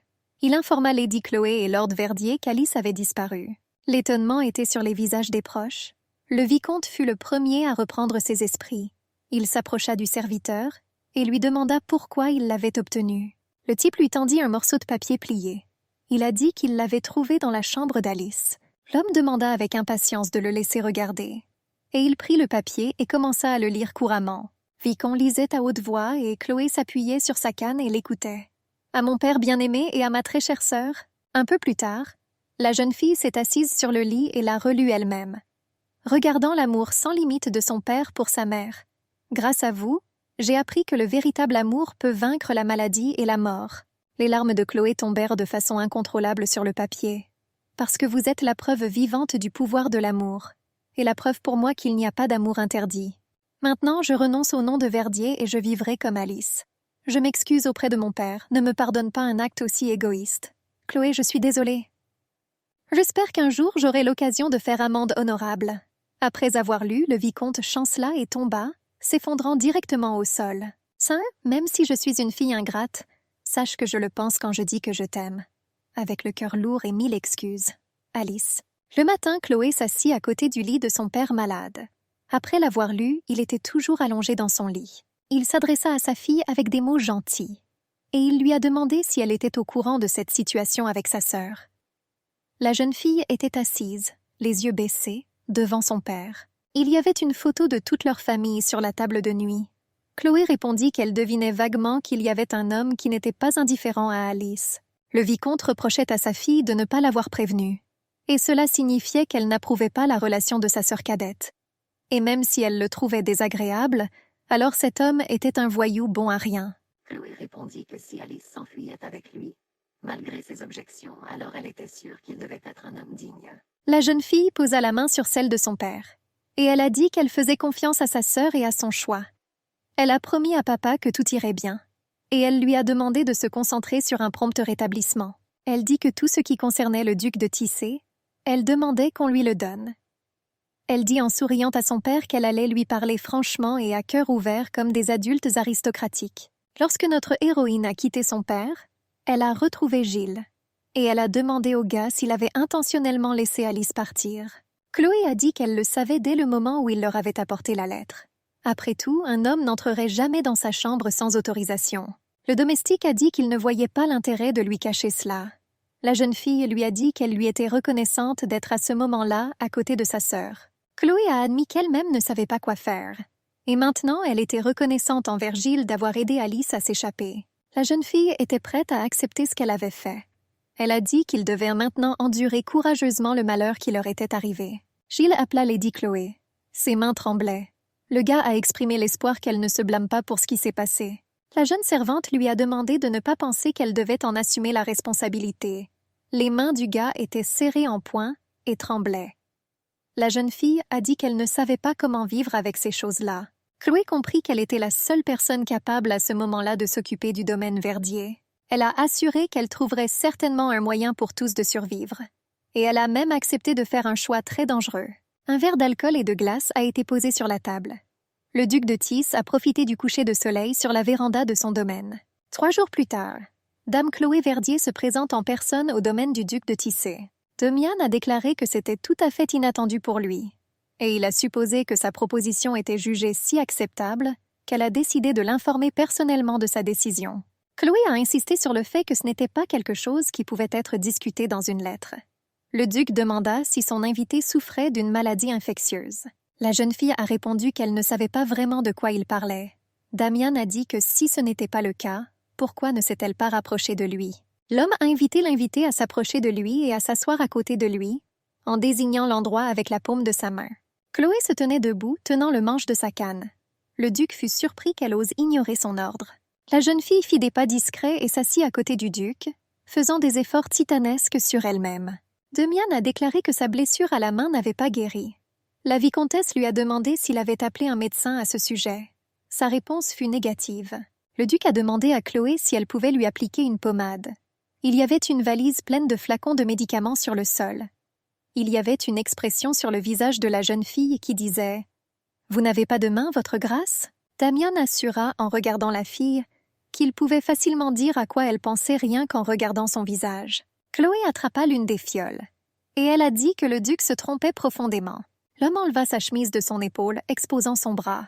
Il informa Lady Chloé et Lord Verdier qu'Alice avait disparu. L'étonnement était sur les visages des proches. Le vicomte fut le premier à reprendre ses esprits. Il s'approcha du serviteur et lui demanda pourquoi il l'avait obtenu. Le type lui tendit un morceau de papier plié. Il a dit qu'il l'avait trouvé dans la chambre d'Alice. L'homme demanda avec impatience de le laisser regarder. Et il prit le papier et commença à le lire couramment. Vicomte lisait à haute voix et Chloé s'appuyait sur sa canne et l'écoutait. À mon père bien-aimé et à ma très chère sœur. Un peu plus tard, la jeune fille s'est assise sur le lit et l'a relue elle-même, regardant l'amour sans limite de son père pour sa mère. Grâce à vous, j'ai appris que le véritable amour peut vaincre la maladie et la mort. Les larmes de Chloé tombèrent de façon incontrôlable sur le papier. Parce que vous êtes la preuve vivante du pouvoir de l'amour, et la preuve pour moi qu'il n'y a pas d'amour interdit. Maintenant, je renonce au nom de Verdier et je vivrai comme Alice. Je m'excuse auprès de mon père, ne me pardonne pas un acte aussi égoïste. Chloé, je suis désolée. J'espère qu'un jour j'aurai l'occasion de faire amende honorable. Après avoir lu, le vicomte chancela et tomba, s'effondrant directement au sol. Saint, même si je suis une fille ingrate, sache que je le pense quand je dis que je t'aime. Avec le cœur lourd et 1000 excuses. Alice. Le matin, Chloé s'assit à côté du lit de son père malade. Après l'avoir lu, il était toujours allongé dans son lit. Il s'adressa à sa fille avec des mots gentils, et il lui a demandé si elle était au courant de cette situation avec sa sœur. La jeune fille était assise, les yeux baissés, devant son père. Il y avait une photo de toute leur famille sur la table de nuit. Chloé répondit qu'elle devinait vaguement qu'il y avait un homme qui n'était pas indifférent à Alice. Le vicomte reprochait à sa fille de ne pas l'avoir prévenue. Et cela signifiait qu'elle n'approuvait pas la relation de sa sœur cadette. Et même si elle le trouvait désagréable, alors cet homme était un voyou bon à rien. Chloé répondit que si Alice s'enfuyait avec lui, malgré ses objections, alors elle était sûre qu'il devait être un homme digne. La jeune fille posa la main sur celle de son père. Et elle a dit qu'elle faisait confiance à sa sœur et à son choix. Elle a promis à papa que tout irait bien. Et elle lui a demandé de se concentrer sur un prompt rétablissement. Elle dit que tout ce qui concernait le duc de Tissé, elle demandait qu'on lui le donne. Elle dit en souriant à son père qu'elle allait lui parler franchement et à cœur ouvert comme des adultes aristocratiques. Lorsque notre héroïne a quitté son père, elle a retrouvé Gilles. Et elle a demandé au gars s'il avait intentionnellement laissé Alice partir. Chloé a dit qu'elle le savait dès le moment où il leur avait apporté la lettre. Après tout, un homme n'entrerait jamais dans sa chambre sans autorisation. Le domestique a dit qu'il ne voyait pas l'intérêt de lui cacher cela. La jeune fille lui a dit qu'elle lui était reconnaissante d'être à ce moment-là à côté de sa sœur. Chloé a admis qu'elle-même ne savait pas quoi faire. Et maintenant, elle était reconnaissante envers Gilles d'avoir aidé Alice à s'échapper. La jeune fille était prête à accepter ce qu'elle avait fait. Elle a dit qu'il devait maintenant endurer courageusement le malheur qui leur était arrivé. Gilles appela Lady Chloé. Ses mains tremblaient. Le gars a exprimé l'espoir qu'elle ne se blâme pas pour ce qui s'est passé. La jeune servante lui a demandé de ne pas penser qu'elle devait en assumer la responsabilité. Les mains du gars étaient serrées en poing et tremblaient. La jeune fille a dit qu'elle ne savait pas comment vivre avec ces choses-là. Chloé comprit qu'elle était la seule personne capable à ce moment-là de s'occuper du domaine Verdier. Elle a assuré qu'elle trouverait certainement un moyen pour tous de survivre. Et elle a même accepté de faire un choix très dangereux. Un verre d'alcool et de glace a été posé sur la table. Le duc de Tisse a profité du coucher de soleil sur la véranda de son domaine. 3 jours plus tard, Dame Chloé Verdier se présente en personne au domaine du duc de Tissé. Damian a déclaré que c'était tout à fait inattendu pour lui, et il a supposé que sa proposition était jugée si acceptable qu'elle a décidé de l'informer personnellement de sa décision. Chloé a insisté sur le fait que ce n'était pas quelque chose qui pouvait être discuté dans une lettre. Le duc demanda si son invité souffrait d'une maladie infectieuse. La jeune fille a répondu qu'elle ne savait pas vraiment de quoi il parlait. Damian a dit que si ce n'était pas le cas, pourquoi ne s'est-elle pas rapprochée de lui? L'homme a invité l'invité à s'approcher de lui et à s'asseoir à côté de lui, en désignant l'endroit avec la paume de sa main. Chloé se tenait debout, tenant le manche de sa canne. Le duc fut surpris qu'elle ose ignorer son ordre. La jeune fille fit des pas discrets et s'assit à côté du duc, faisant des efforts titanesques sur elle-même. Damian a déclaré que sa blessure à la main n'avait pas guéri. La vicomtesse lui a demandé s'il avait appelé un médecin à ce sujet. Sa réponse fut négative. Le duc a demandé à Chloé si elle pouvait lui appliquer une pommade. Il y avait une valise pleine de flacons de médicaments sur le sol. Il y avait une expression sur le visage de la jeune fille qui disait « Vous n'avez pas de main, votre grâce ?» Damian assura, en regardant la fille, qu'il pouvait facilement dire à quoi elle pensait rien qu'en regardant son visage. Chloé attrapa l'une des fioles, et elle a dit que le duc se trompait profondément. L'homme enleva sa chemise de son épaule, exposant son bras.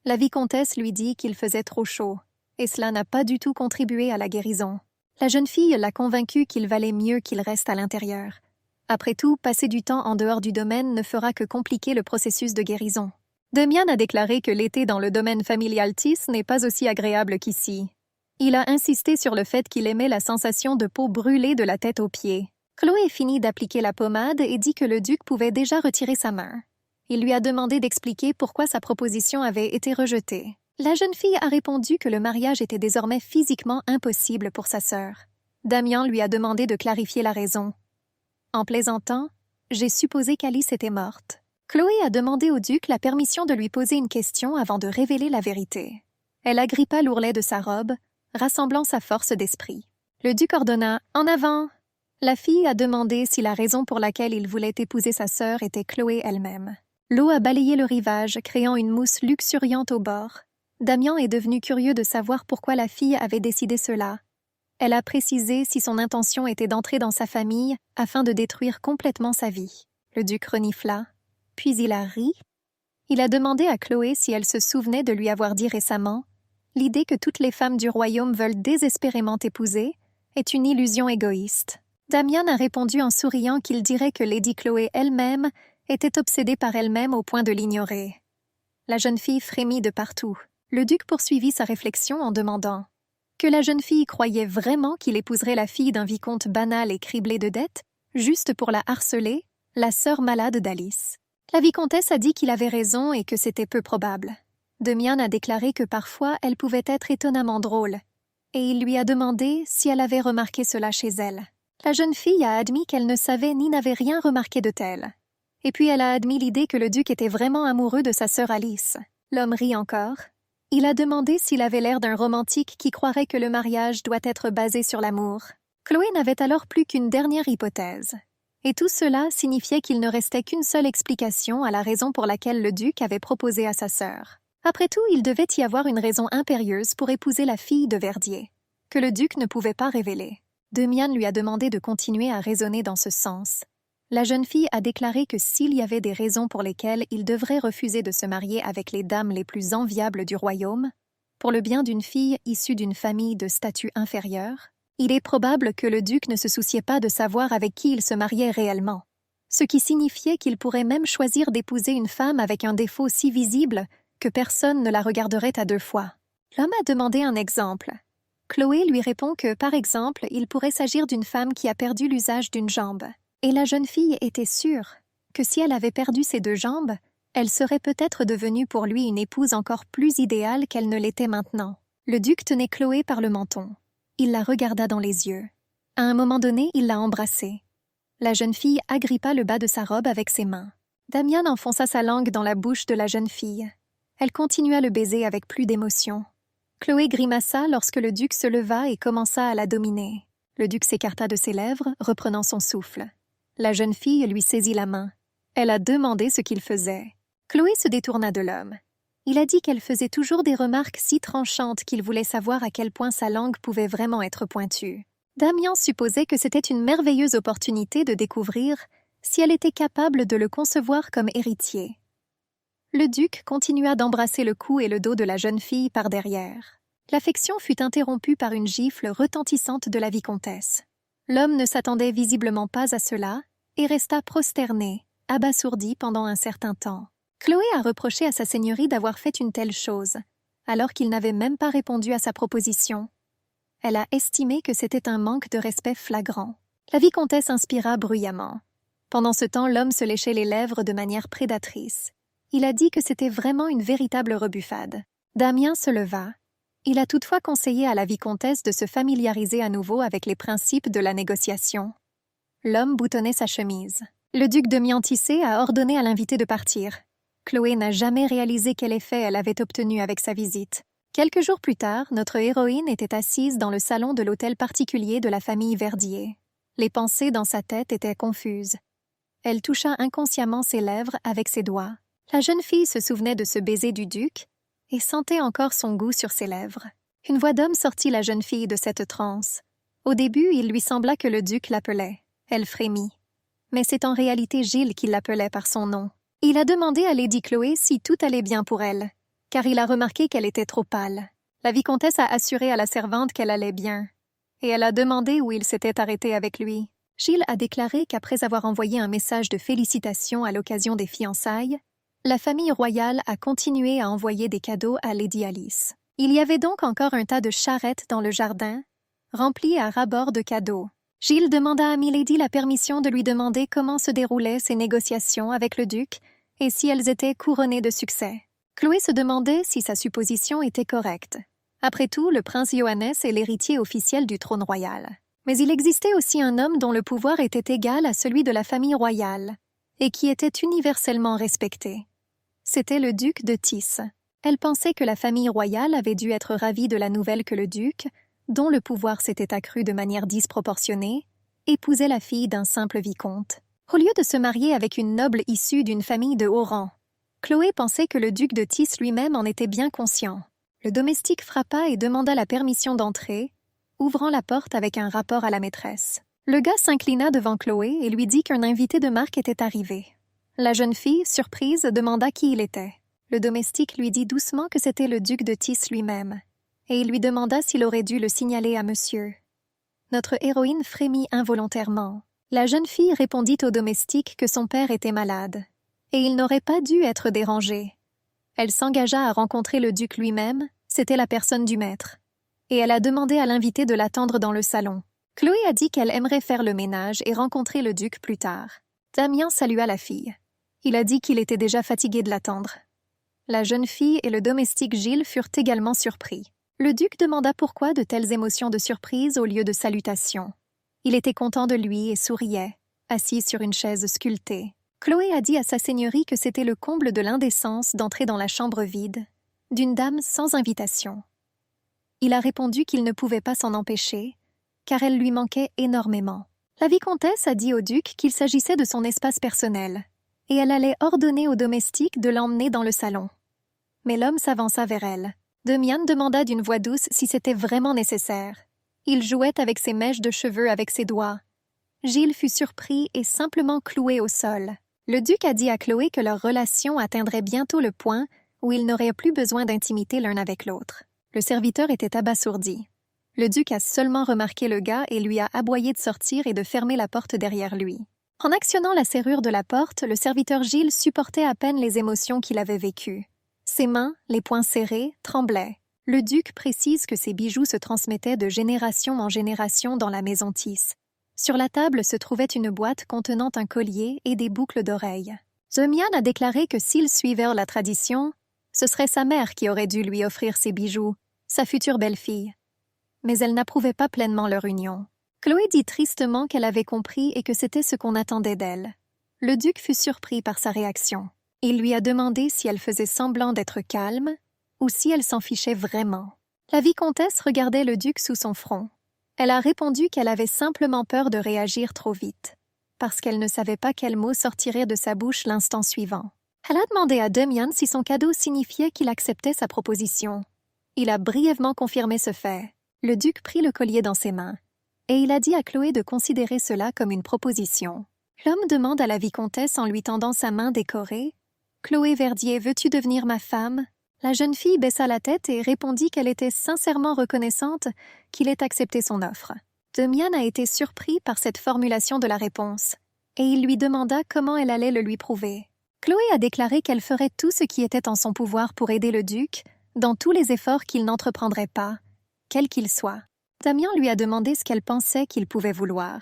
La vicomtesse lui dit qu'il faisait trop chaud, et cela n'a pas du tout contribué à la guérison. La jeune fille l'a convaincu qu'il valait mieux qu'il reste à l'intérieur. Après tout, passer du temps en dehors du domaine ne fera que compliquer le processus de guérison. Damian a déclaré que l'été dans le domaine familial Tisse n'est pas aussi agréable qu'ici. Il a insisté sur le fait qu'il aimait la sensation de peau brûlée de la tête aux pieds. Chloé finit d'appliquer la pommade et dit que le duc pouvait déjà retirer sa main. Il lui a demandé d'expliquer pourquoi sa proposition avait été rejetée. La jeune fille a répondu que le mariage était désormais physiquement impossible pour sa sœur. Damian lui a demandé de clarifier la raison. En plaisantant, j'ai supposé qu'Alice était morte. Chloé a demandé au duc la permission de lui poser une question avant de révéler la vérité. Elle agrippa l'ourlet de sa robe, rassemblant sa force d'esprit. Le duc ordonna « En avant !» La fille a demandé si la raison pour laquelle il voulait épouser sa sœur était Chloé elle-même. L'eau a balayé le rivage, créant une mousse luxuriante au bord. Damian est devenu curieux de savoir pourquoi la fille avait décidé cela. Elle a précisé si son intention était d'entrer dans sa famille afin de détruire complètement sa vie. Le duc renifla, puis il a ri. Il a demandé à Chloé si elle se souvenait de lui avoir dit récemment « L'idée que toutes les femmes du royaume veulent désespérément t'épouser est une illusion égoïste. » Damian a répondu en souriant qu'il dirait que Lady Chloé elle-même était obsédée par elle-même au point de l'ignorer. La jeune fille frémit de partout. Le duc poursuivit sa réflexion en demandant que la jeune fille croyait vraiment qu'il épouserait la fille d'un vicomte banal et criblé de dettes, juste pour la harceler, la sœur malade d'Alice. La vicomtesse a dit qu'il avait raison et que c'était peu probable. Damian a déclaré que parfois elle pouvait être étonnamment drôle, et il lui a demandé si elle avait remarqué cela chez elle. La jeune fille a admis qu'elle ne savait ni n'avait rien remarqué de tel. Et puis elle a admis l'idée que le duc était vraiment amoureux de sa sœur Alice. L'homme rit encore. Il a demandé s'il avait l'air d'un romantique qui croirait que le mariage doit être basé sur l'amour. Chloé n'avait alors plus qu'une dernière hypothèse. Et tout cela signifiait qu'il ne restait qu'une seule explication à la raison pour laquelle le duc avait proposé à sa sœur. Après tout, il devait y avoir une raison impérieuse pour épouser la fille de Verdier, que le duc ne pouvait pas révéler. Damian lui a demandé de continuer à raisonner dans ce sens. La jeune fille a déclaré que s'il y avait des raisons pour lesquelles il devrait refuser de se marier avec les dames les plus enviables du royaume, pour le bien d'une fille issue d'une famille de statut inférieur, il est probable que le duc ne se souciait pas de savoir avec qui il se mariait réellement, ce qui signifiait qu'il pourrait même choisir d'épouser une femme avec un défaut si visible que personne ne la regarderait à deux fois. L'homme a demandé un exemple. Chloé lui répond que, par exemple, il pourrait s'agir d'une femme qui a perdu l'usage d'une jambe. Et la jeune fille était sûre que si elle avait perdu ses deux jambes, elle serait peut-être devenue pour lui une épouse encore plus idéale qu'elle ne l'était maintenant. Le duc tenait Chloé par le menton. Il la regarda dans les yeux. À un moment donné, il l'a embrassée. La jeune fille agrippa le bas de sa robe avec ses mains. Damian enfonça sa langue dans la bouche de la jeune fille. Elle continua le baiser avec plus d'émotion. Chloé grimaça lorsque le duc se leva et commença à la dominer. Le duc s'écarta de ses lèvres, reprenant son souffle. La jeune fille lui saisit la main. Elle a demandé ce qu'il faisait. Chloé se détourna de l'homme. Il a dit qu'elle faisait toujours des remarques si tranchantes qu'il voulait savoir à quel point sa langue pouvait vraiment être pointue. Damian supposait que c'était une merveilleuse opportunité de découvrir si elle était capable de le concevoir comme héritier. Le duc continua d'embrasser le cou et le dos de la jeune fille par derrière. L'affection fut interrompue par une gifle retentissante de la vicomtesse. L'homme ne s'attendait visiblement pas à cela et resta prosterné, abasourdi pendant un certain temps. Chloé a reproché à sa seigneurie d'avoir fait une telle chose, alors qu'il n'avait même pas répondu à sa proposition. Elle a estimé que c'était un manque de respect flagrant. La vicomtesse inspira bruyamment. Pendant ce temps, l'homme se léchait les lèvres de manière prédatrice. Il a dit que c'était vraiment une véritable rebuffade. Damian se leva. Il a toutefois conseillé à la vicomtesse de se familiariser à nouveau avec les principes de la négociation. L'homme boutonnait sa chemise. Le duc de Miantissé a ordonné à l'invité de partir. Chloé n'a jamais réalisé quel effet elle avait obtenu avec sa visite. Quelques jours plus tard, notre héroïne était assise dans le salon de l'hôtel particulier de la famille Verdier. Les pensées dans sa tête étaient confuses. Elle toucha inconsciemment ses lèvres avec ses doigts. La jeune fille se souvenait de ce baiser du duc et sentait encore son goût sur ses lèvres. Une voix d'homme sortit la jeune fille de cette transe. Au début, il lui sembla que le duc l'appelait. Elle frémit. Mais c'est en réalité Gilles qui l'appelait par son nom. Il a demandé à Lady Chloé si tout allait bien pour elle, car il a remarqué qu'elle était trop pâle. La vicomtesse a assuré à la servante qu'elle allait bien, et elle a demandé où il s'était arrêté avec lui. Gilles a déclaré qu'après avoir envoyé un message de félicitations à l'occasion des fiançailles, la famille royale a continué à envoyer des cadeaux à Lady Alice. Il y avait donc encore un tas de charrettes dans le jardin, remplies à ras-bord de cadeaux. Gilles demanda à Milady la permission de lui demander comment se déroulaient ces négociations avec le duc et si elles étaient couronnées de succès. Chloé se demandait si sa supposition était correcte. Après tout, le prince Johannes est l'héritier officiel du trône royal. Mais il existait aussi un homme dont le pouvoir était égal à celui de la famille royale et qui était universellement respecté. C'était le duc de Tis. Elle pensait que la famille royale avait dû être ravie de la nouvelle que le duc, dont le pouvoir s'était accru de manière disproportionnée, épousait la fille d'un simple vicomte. Au lieu de se marier avec une noble issue d'une famille de haut rang, Chloé pensait que le duc de Tis lui-même en était bien conscient. Le domestique frappa et demanda la permission d'entrer, ouvrant la porte avec un rapport à la maîtresse. Le gars s'inclina devant Chloé et lui dit qu'un invité de marque était arrivé. La jeune fille, surprise, demanda qui il était. Le domestique lui dit doucement que c'était le duc de Tis lui-même, et il lui demanda s'il aurait dû le signaler à monsieur. Notre héroïne frémit involontairement. La jeune fille répondit au domestique que son père était malade, et il n'aurait pas dû être dérangé. Elle s'engagea à rencontrer le duc lui-même, c'était la personne du maître, et elle a demandé à l'invité de l'attendre dans le salon. Chloé a dit qu'elle aimerait faire le ménage et rencontrer le duc plus tard. Damien salua la fille. Il a dit qu'il était déjà fatigué de l'attendre. La jeune fille et le domestique Gilles furent également surpris. Le duc demanda pourquoi de telles émotions de surprise au lieu de salutations. Il était content de lui et souriait, assis sur une chaise sculptée. Chloé a dit à sa seigneurie que c'était le comble de l'indécence d'entrer dans la chambre vide d'une dame sans invitation. Il a répondu qu'il ne pouvait pas s'en empêcher, car elle lui manquait énormément. La vicomtesse a dit au duc qu'il s'agissait de son espace personnel, et elle allait ordonner au domestique de l'emmener dans le salon. Mais l'homme s'avança vers elle. Damian demanda d'une voix douce si c'était vraiment nécessaire. Il jouait avec ses mèches de cheveux avec ses doigts. Gilles fut surpris et simplement cloué au sol. Le duc a dit à Chloé que leur relation atteindrait bientôt le point où ils n'auraient plus besoin d'intimité l'un avec l'autre. Le serviteur était abasourdi. Le duc a seulement remarqué le gars et lui a aboyé de sortir et de fermer la porte derrière lui. En actionnant la serrure de la porte, le serviteur Gilles supportait à peine les émotions qu'il avait vécues. Ses mains, les poings serrés, tremblaient. Le duc précise que ses bijoux se transmettaient de génération en génération dans la maison Tisse. Sur la table se trouvait une boîte contenant un collier et des boucles d'oreilles. Damian a déclaré que s'ils suivaient la tradition, ce serait sa mère qui aurait dû lui offrir ses bijoux, sa future belle-fille. Mais elle n'approuvait pas pleinement leur union. Chloé dit tristement qu'elle avait compris et que c'était ce qu'on attendait d'elle. Le duc fut surpris par sa réaction. Il lui a demandé si elle faisait semblant d'être calme ou si elle s'en fichait vraiment. La vicomtesse regardait le duc sous son front. Elle a répondu qu'elle avait simplement peur de réagir trop vite, parce qu'elle ne savait pas quel mot sortirait de sa bouche l'instant suivant. Elle a demandé à Damian si son cadeau signifiait qu'il acceptait sa proposition. Il a brièvement confirmé ce fait. Le duc prit le collier dans ses mains, et il a dit à Chloé de considérer cela comme une proposition. L'homme demande à la vicomtesse en lui tendant sa main décorée « Chloé Verdier, veux-tu devenir ma femme ?» La jeune fille baissa la tête et répondit qu'elle était sincèrement reconnaissante qu'il ait accepté son offre. Damian a été surpris par cette formulation de la réponse, et il lui demanda comment elle allait le lui prouver. Chloé a déclaré qu'elle ferait tout ce qui était en son pouvoir pour aider le duc dans tous les efforts qu'il n'entreprendrait pas, quel qu'il soit. Damian lui a demandé ce qu'elle pensait qu'il pouvait vouloir.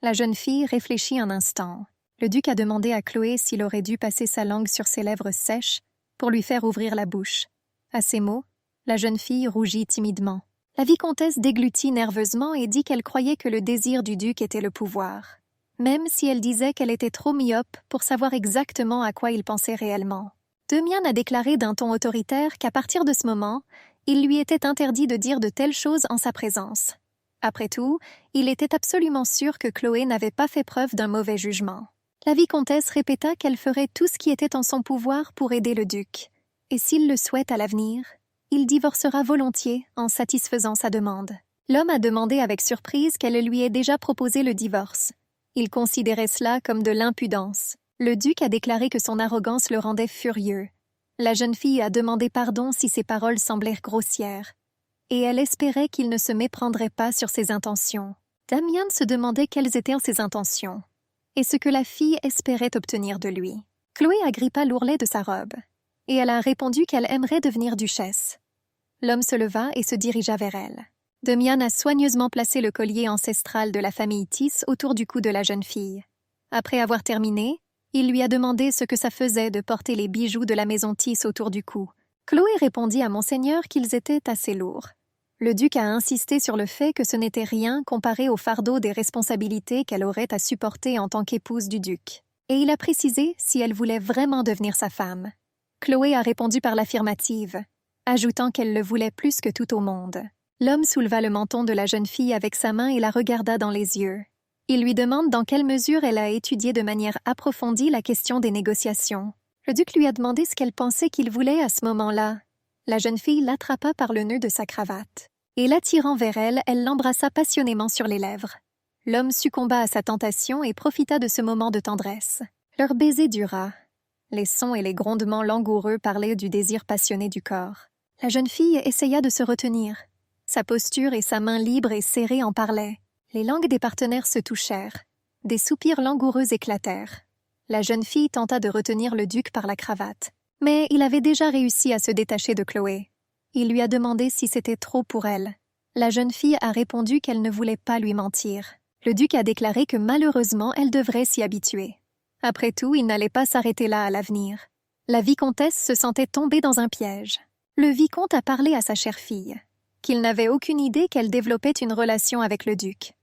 La jeune fille réfléchit un instant. Le duc a demandé à Chloé s'il aurait dû passer sa langue sur ses lèvres sèches pour lui faire ouvrir la bouche. À ces mots, la jeune fille rougit timidement. La vicomtesse déglutit nerveusement et dit qu'elle croyait que le désir du duc était le pouvoir, même si elle disait qu'elle était trop myope pour savoir exactement à quoi il pensait réellement. Damian a déclaré d'un ton autoritaire qu'à partir de ce moment, il lui était interdit de dire de telles choses en sa présence. Après tout, il était absolument sûr que Chloé n'avait pas fait preuve d'un mauvais jugement. La vicomtesse répéta qu'elle ferait tout ce qui était en son pouvoir pour aider le duc, et s'il le souhaite à l'avenir, il divorcera volontiers en satisfaisant sa demande. L'homme a demandé avec surprise qu'elle lui ait déjà proposé le divorce. Il considérait cela comme de l'impudence. Le duc a déclaré que son arrogance le rendait furieux. La jeune fille a demandé pardon si ses paroles semblèrent grossières, et elle espérait qu'il ne se méprendrait pas sur ses intentions. Damian se demandait quelles étaient ses intentions, et ce que la fille espérait obtenir de lui. Chloé agrippa l'ourlet de sa robe, et elle a répondu qu'elle aimerait devenir duchesse. L'homme se leva et se dirigea vers elle. Damian a soigneusement placé le collier ancestral de la famille Tisse autour du cou de la jeune fille. Après avoir terminé, il lui a demandé ce que ça faisait de porter les bijoux de la maison Tisse autour du cou. Chloé répondit à Monseigneur qu'ils étaient assez lourds. Le duc a insisté sur le fait que ce n'était rien comparé au fardeau des responsabilités qu'elle aurait à supporter en tant qu'épouse du duc. Et il a précisé si elle voulait vraiment devenir sa femme. Chloé a répondu par l'affirmative, ajoutant qu'elle le voulait plus que tout au monde. L'homme souleva le menton de la jeune fille avec sa main et la regarda dans les yeux. Il lui demande dans quelle mesure elle a étudié de manière approfondie la question des négociations. Le duc lui a demandé ce qu'elle pensait qu'il voulait à ce moment-là. La jeune fille l'attrapa par le nœud de sa cravate, et l'attirant vers elle, elle l'embrassa passionnément sur les lèvres. L'homme succomba à sa tentation et profita de ce moment de tendresse. Leur baiser dura. Les sons et les grondements langoureux parlaient du désir passionné du corps. La jeune fille essaya de se retenir. Sa posture et sa main libre et serrée en parlaient. Les langues des partenaires se touchèrent. Des soupirs langoureux éclatèrent. La jeune fille tenta de retenir le duc par la cravate. Mais il avait déjà réussi à se détacher de Chloé. Il lui a demandé si c'était trop pour elle. La jeune fille a répondu qu'elle ne voulait pas lui mentir. Le duc a déclaré que malheureusement elle devrait s'y habituer. Après tout, il n'allait pas s'arrêter là à l'avenir. La vicomtesse se sentait tombée dans un piège. Le vicomte a parlé à sa chère fille, qu'il n'avait aucune idée qu'elle développait une relation avec le duc.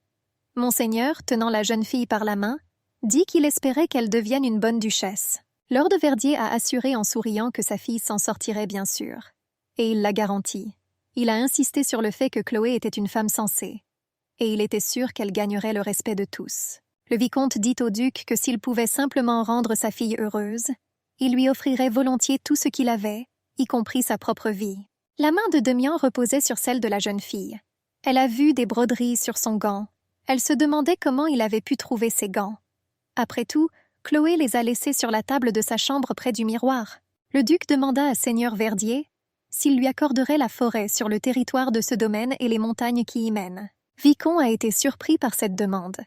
Monseigneur, tenant la jeune fille par la main, dit qu'il espérait qu'elle devienne une bonne duchesse. Lord Verdier a assuré en souriant que sa fille s'en sortirait bien sûr. Et il l'a garanti. Il a insisté sur le fait que Chloé était une femme sensée. Et il était sûr qu'elle gagnerait le respect de tous. Le vicomte dit au duc que s'il pouvait simplement rendre sa fille heureuse, il lui offrirait volontiers tout ce qu'il avait, y compris sa propre vie. La main de Demian reposait sur celle de la jeune fille. Elle a vu des broderies sur son gant. Elle se demandait comment il avait pu trouver ces gants. Après tout, Chloé les a laissés sur la table de sa chambre près du miroir. Le duc demanda à Seigneur Verdier s'il lui accorderait la forêt sur le territoire de ce domaine et les montagnes qui y mènent. Vicomte a été surpris par cette demande.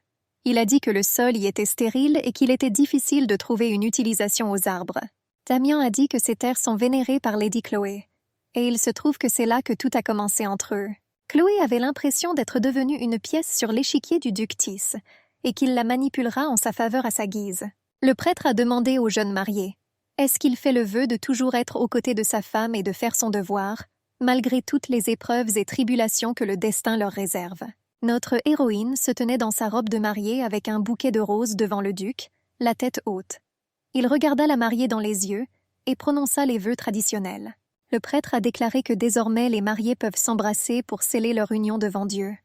Il a dit que le sol y était stérile et qu'il était difficile de trouver une utilisation aux arbres. Damian a dit que ces terres sont vénérées par Lady Chloé, et il se trouve que c'est là que tout a commencé entre eux. Chloé avait l'impression d'être devenue une pièce sur l'échiquier du duc Tis, et qu'il la manipulera en sa faveur à sa guise. Le prêtre a demandé au jeune marié « Est-ce qu'il fait le vœu de toujours être aux côtés de sa femme et de faire son devoir, malgré toutes les épreuves et tribulations que le destin leur réserve ?» Notre héroïne se tenait dans sa robe de mariée avec un bouquet de roses devant le duc, la tête haute. Il regarda la mariée dans les yeux et prononça les vœux traditionnels. Le prêtre a déclaré que désormais les mariés peuvent s'embrasser pour sceller leur union devant Dieu.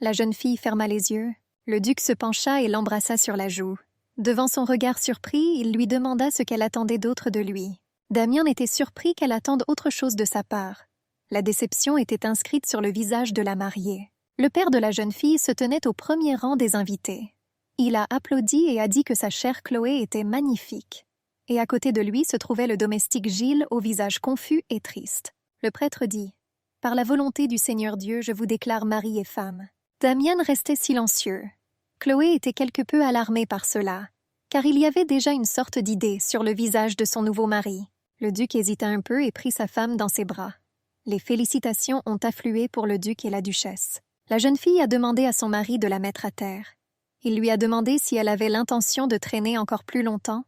La jeune fille ferma les yeux. Le duc se pencha et l'embrassa sur la joue. Devant son regard surpris, il lui demanda ce qu'elle attendait d'autre de lui. Damian était surpris qu'elle attende autre chose de sa part. La déception était inscrite sur le visage de la mariée. Le père de la jeune fille se tenait au premier rang des invités. Il a applaudi et a dit que sa chère Chloé était magnifique. Et à côté de lui se trouvait le domestique Gilles au visage confus et triste. Le prêtre dit « Par la volonté du Seigneur Dieu, je vous déclare mari et femme. » Damian restait silencieux. Chloé était quelque peu alarmée par cela, car il y avait déjà une sorte d'idée sur le visage de son nouveau mari. Le duc hésita un peu et prit sa femme dans ses bras. Les félicitations ont afflué pour le duc et la duchesse. La jeune fille a demandé à son mari de la mettre à terre. Il lui a demandé si elle avait l'intention de traîner encore plus longtemps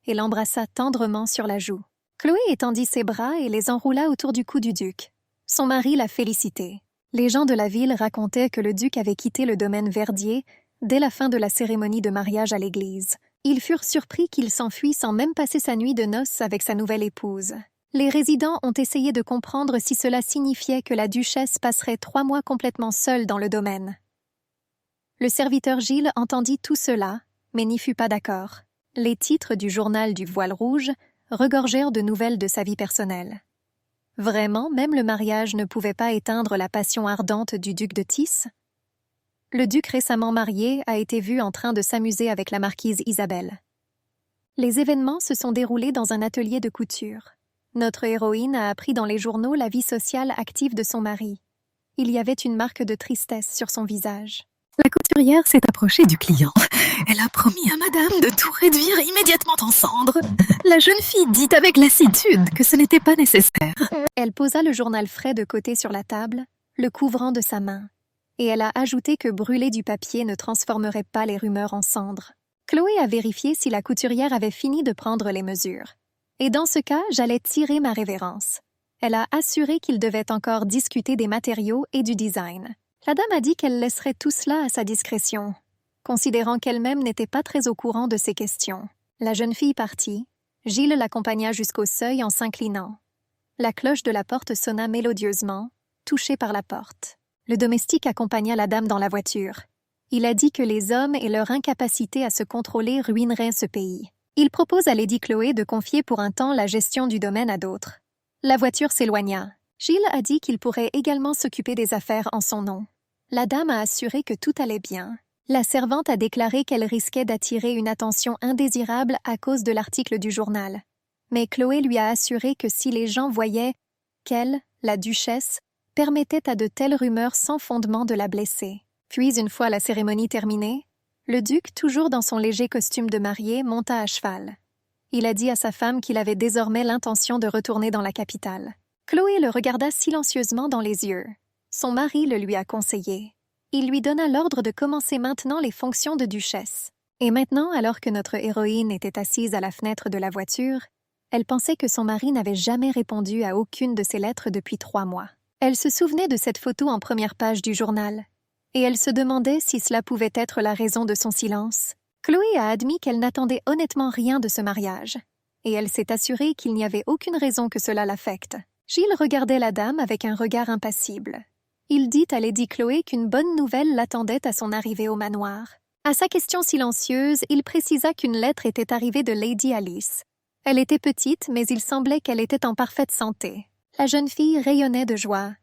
et l'embrassa tendrement sur la joue. Chloé étendit ses bras et les enroula autour du cou du duc. Son mari l'a félicité. Les gens de la ville racontaient que le duc avait quitté le domaine Verdier dès la fin de la cérémonie de mariage à l'église. Ils furent surpris qu'il s'enfuit sans même passer sa nuit de noces avec sa nouvelle épouse. Les résidents ont essayé de comprendre si cela signifiait que la duchesse passerait 3 mois complètement seule dans le domaine. Le serviteur Gilles entendit tout cela, mais n'y fut pas d'accord. Les titres du journal du Voile Rouge regorgèrent de nouvelles de sa vie personnelle. Vraiment, même le mariage ne pouvait pas éteindre la passion ardente du duc de Tis. Le duc récemment marié a été vu en train de s'amuser avec la marquise Isabelle. Les événements se sont déroulés dans un atelier de couture. Notre héroïne a appris dans les journaux la vie sociale active de son mari. Il y avait une marque de tristesse sur son visage. La couturière s'est approchée du client. Elle a promis à madame de tout réduire immédiatement en cendres. La jeune fille dit avec lassitude que ce n'était pas nécessaire. Elle posa le journal frais de côté sur la table, le couvrant de sa main. Et elle a ajouté que brûler du papier ne transformerait pas les rumeurs en cendres. Chloé a vérifié si la couturière avait fini de prendre les mesures. Et dans ce cas, j'allais tirer ma révérence. Elle a assuré qu'il devait encore discuter des matériaux et du design. La dame a dit qu'elle laisserait tout cela à sa discrétion, considérant qu'elle-même n'était pas très au courant de ces questions. La jeune fille partit. Gilles l'accompagna jusqu'au seuil en s'inclinant. La cloche de la porte sonna mélodieusement, touchée par la porte. Le domestique accompagna la dame dans la voiture. Il a dit que les hommes et leur incapacité à se contrôler ruineraient ce pays. Il propose à Lady Chloé de confier pour un temps la gestion du domaine à d'autres. La voiture s'éloigna. Gilles a dit qu'il pourrait également s'occuper des affaires en son nom. La dame a assuré que tout allait bien. La servante a déclaré qu'elle risquait d'attirer une attention indésirable à cause de l'article du journal. Mais Chloé lui a assuré que si les gens voyaient qu'elle, la duchesse, permettait à de telles rumeurs sans fondement de la blesser. Puis, une fois la cérémonie terminée, le duc, toujours dans son léger costume de marié, monta à cheval. Il a dit à sa femme qu'il avait désormais l'intention de retourner dans la capitale. Chloé le regarda silencieusement dans les yeux. Son mari le lui a conseillé. Il lui donna l'ordre de commencer maintenant les fonctions de duchesse. Et maintenant, alors que notre héroïne était assise à la fenêtre de la voiture, elle pensait que son mari n'avait jamais répondu à aucune de ses lettres depuis 3 mois. Elle se souvenait de cette photo en première page du journal, et elle se demandait si cela pouvait être la raison de son silence. Chloé a admis qu'elle n'attendait honnêtement rien de ce mariage, et elle s'est assurée qu'il n'y avait aucune raison que cela l'affecte. Gilles regardait la dame avec un regard impassible. Il dit à Lady Chloé qu'une bonne nouvelle l'attendait à son arrivée au manoir. À sa question silencieuse, il précisa qu'une lettre était arrivée de Lady Alice. Elle était petite, mais il semblait qu'elle était en parfaite santé. La jeune fille rayonnait de joie.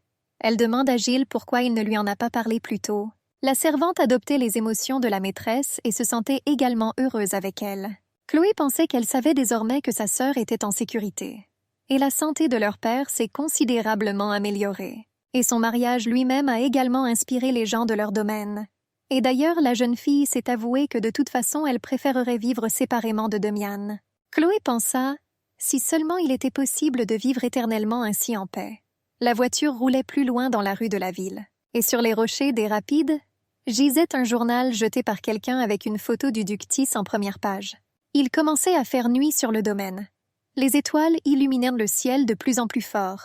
Elle demande à Gilles pourquoi il ne lui en a pas parlé plus tôt. La servante adoptait les émotions de la maîtresse et se sentait également heureuse avec elle. Chloé pensait qu'elle savait désormais que sa sœur était en sécurité. Et la santé de leur père s'est considérablement améliorée. Et son mariage lui-même a également inspiré les gens de leur domaine. Et d'ailleurs, la jeune fille s'est avouée que de toute façon, elle préférerait vivre séparément de Demian. Chloé pensa, si seulement il était possible de vivre éternellement ainsi en paix. La voiture roulait plus loin dans la rue de la ville. Et sur les rochers des rapides, gisait un journal jeté par quelqu'un avec une photo du duc Tis en première page. Il commençait à faire nuit sur le domaine. Les étoiles illuminèrent le ciel de plus en plus fort.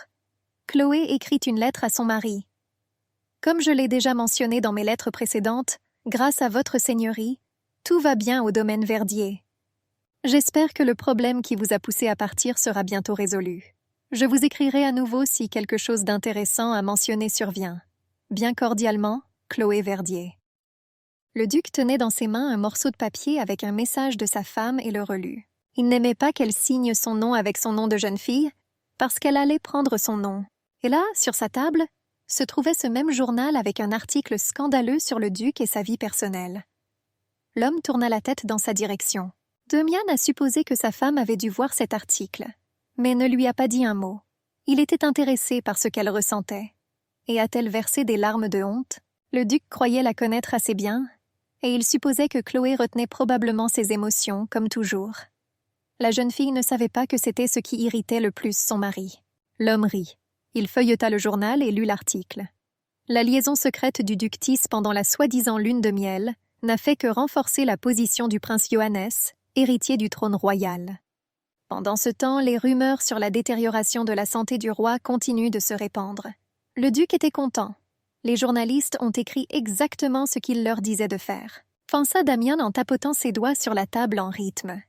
Chloé écrit une lettre à son mari. « Comme je l'ai déjà mentionné dans mes lettres précédentes, grâce à votre seigneurie, tout va bien au domaine Verdier. J'espère que le problème qui vous a poussé à partir sera bientôt résolu. Je vous écrirai à nouveau si quelque chose d'intéressant à mentionner survient. Bien cordialement, Chloé Verdier. » Le duc tenait dans ses mains un morceau de papier avec un message de sa femme et le relut. Il n'aimait pas qu'elle signe son nom avec son nom de jeune fille, parce qu'elle allait prendre son nom. Et là, sur sa table, se trouvait ce même journal avec un article scandaleux sur le duc et sa vie personnelle. L'homme tourna la tête dans sa direction. Demian a supposé que sa femme avait dû voir cet article, mais ne lui a pas dit un mot. Il était intéressé par ce qu'elle ressentait. Et a-t-elle versé des larmes de honte? Le duc croyait la connaître assez bien, et il supposait que Chloé retenait probablement ses émotions, comme toujours. La jeune fille ne savait pas que c'était ce qui irritait le plus son mari. L'homme rit. Il feuilleta le journal et lut l'article. La liaison secrète du duc Tis pendant la soi-disant lune de miel n'a fait que renforcer la position du prince Johannes, héritier du trône royal. Pendant ce temps, les rumeurs sur la détérioration de la santé du roi continuent de se répandre. Le duc était content. Les journalistes ont écrit exactement ce qu'il leur disait de faire. Pensa Damian en tapotant ses doigts sur la table en rythme.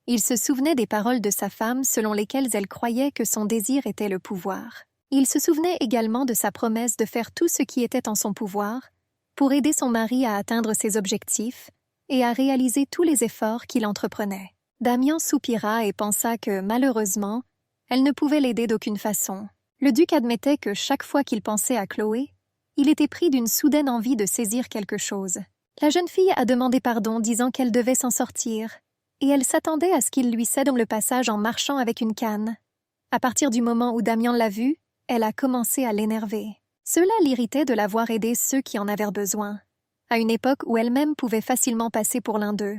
Il se souvenait des paroles de sa femme selon lesquelles elle croyait que son désir était le pouvoir. Il se souvenait également de sa promesse de faire tout ce qui était en son pouvoir pour aider son mari à atteindre ses objectifs et à réaliser tous les efforts qu'il entreprenait. Damian soupira et pensa que, malheureusement, elle ne pouvait l'aider d'aucune façon. Le duc admettait que chaque fois qu'il pensait à Chloé, il était pris d'une soudaine envie de saisir quelque chose. La jeune fille a demandé pardon, disant qu'elle devait s'en sortir, et elle s'attendait à ce qu'il lui cède le passage en marchant avec une canne. À partir du moment où Damian l'a vue, elle a commencé à l'énerver. Cela l'irritait de la voir aider ceux qui en avaient besoin, à une époque où elle-même pouvait facilement passer pour l'un d'eux.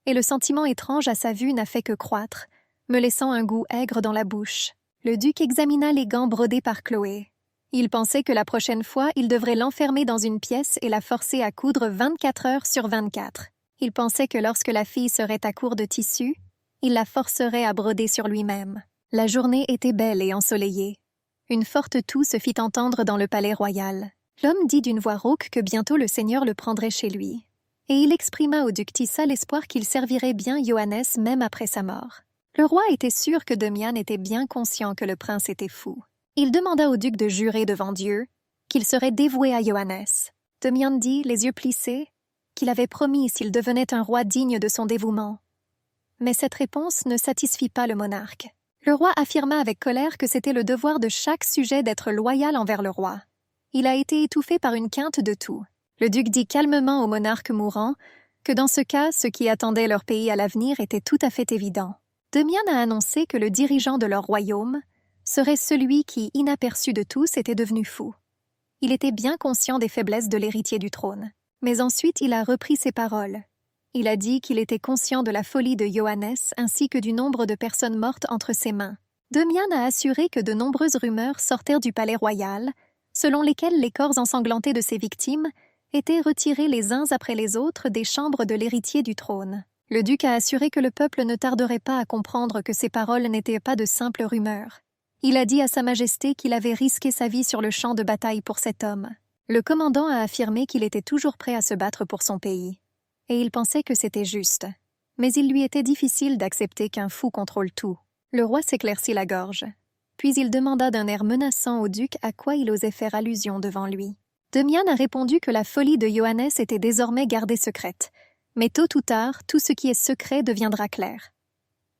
Et le sentiment étrange à sa vue n'a fait que croître, me laissant un goût aigre dans la bouche. Le duc examina les gants brodés par Chloé. Il pensait que la prochaine fois, il devrait l'enfermer dans une pièce et la forcer à coudre 24 heures sur 24. Il pensait que lorsque la fille serait à court de tissu, il la forcerait à broder sur lui-même. La journée était belle et ensoleillée. Une forte toux se fit entendre dans le palais royal. L'homme dit d'une voix rauque que bientôt le seigneur le prendrait chez lui. Et il exprima au duc Tissa l'espoir qu'il servirait bien Johannes même après sa mort. Le roi était sûr que Demian était bien conscient que le prince était fou. Il demanda au duc de jurer devant Dieu qu'il serait dévoué à Johannes. Demian dit, les yeux plissés, qu'il avait promis s'il devenait un roi digne de son dévouement. Mais cette réponse ne satisfit pas le monarque. Le roi affirma avec colère que c'était le devoir de chaque sujet d'être loyal envers le roi. Il a été étouffé par une quinte de tout. Le duc dit calmement au monarque mourant que dans ce cas, ce qui attendait leur pays à l'avenir était tout à fait évident. Demian a annoncé que le dirigeant de leur royaume serait celui qui, inaperçu de tous, était devenu fou. Il était bien conscient des faiblesses de l'héritier du trône. Mais ensuite il a repris ses paroles. Il a dit qu'il était conscient de la folie de Johannes ainsi que du nombre de personnes mortes entre ses mains. Demian a assuré que de nombreuses rumeurs sortirent du palais royal, selon lesquelles les corps ensanglantés de ses victimes étaient retirés les uns après les autres des chambres de l'héritier du trône. Le duc a assuré que le peuple ne tarderait pas à comprendre que ces paroles n'étaient pas de simples rumeurs. Il a dit à Sa Majesté qu'il avait risqué sa vie sur le champ de bataille pour cet homme. Le commandant a affirmé qu'il était toujours prêt à se battre pour son pays. Et il pensait que c'était juste. Mais il lui était difficile d'accepter qu'un fou contrôle tout. Le roi s'éclaircit la gorge. Puis il demanda d'un air menaçant au duc à quoi il osait faire allusion devant lui. Demian a répondu que la folie de Johannes était désormais gardée secrète. Mais tôt ou tard, tout ce qui est secret deviendra clair.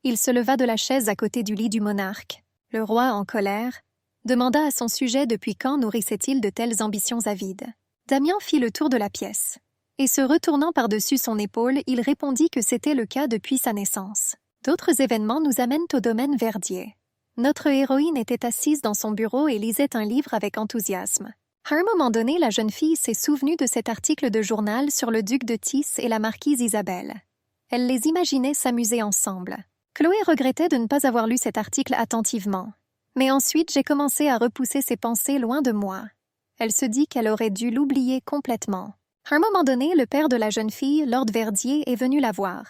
Il se leva de la chaise à côté du lit du monarque. Le roi, en colère, demanda à son sujet depuis quand nourrissait-il de telles ambitions avides. Damian fit le tour de la pièce. Et se retournant par-dessus son épaule, il répondit que c'était le cas depuis sa naissance. D'autres événements nous amènent au domaine Verdier. Notre héroïne était assise dans son bureau et lisait un livre avec enthousiasme. À un moment donné, la jeune fille s'est souvenue de cet article de journal sur le duc de Tis et la marquise Isabelle. Elle les imaginait s'amuser ensemble. Chloé regrettait de ne pas avoir lu cet article attentivement. Mais ensuite, j'ai commencé à repousser ses pensées loin de moi. Elle se dit qu'elle aurait dû l'oublier complètement. À un moment donné, le père de la jeune fille, Lord Verdier, est venu la voir.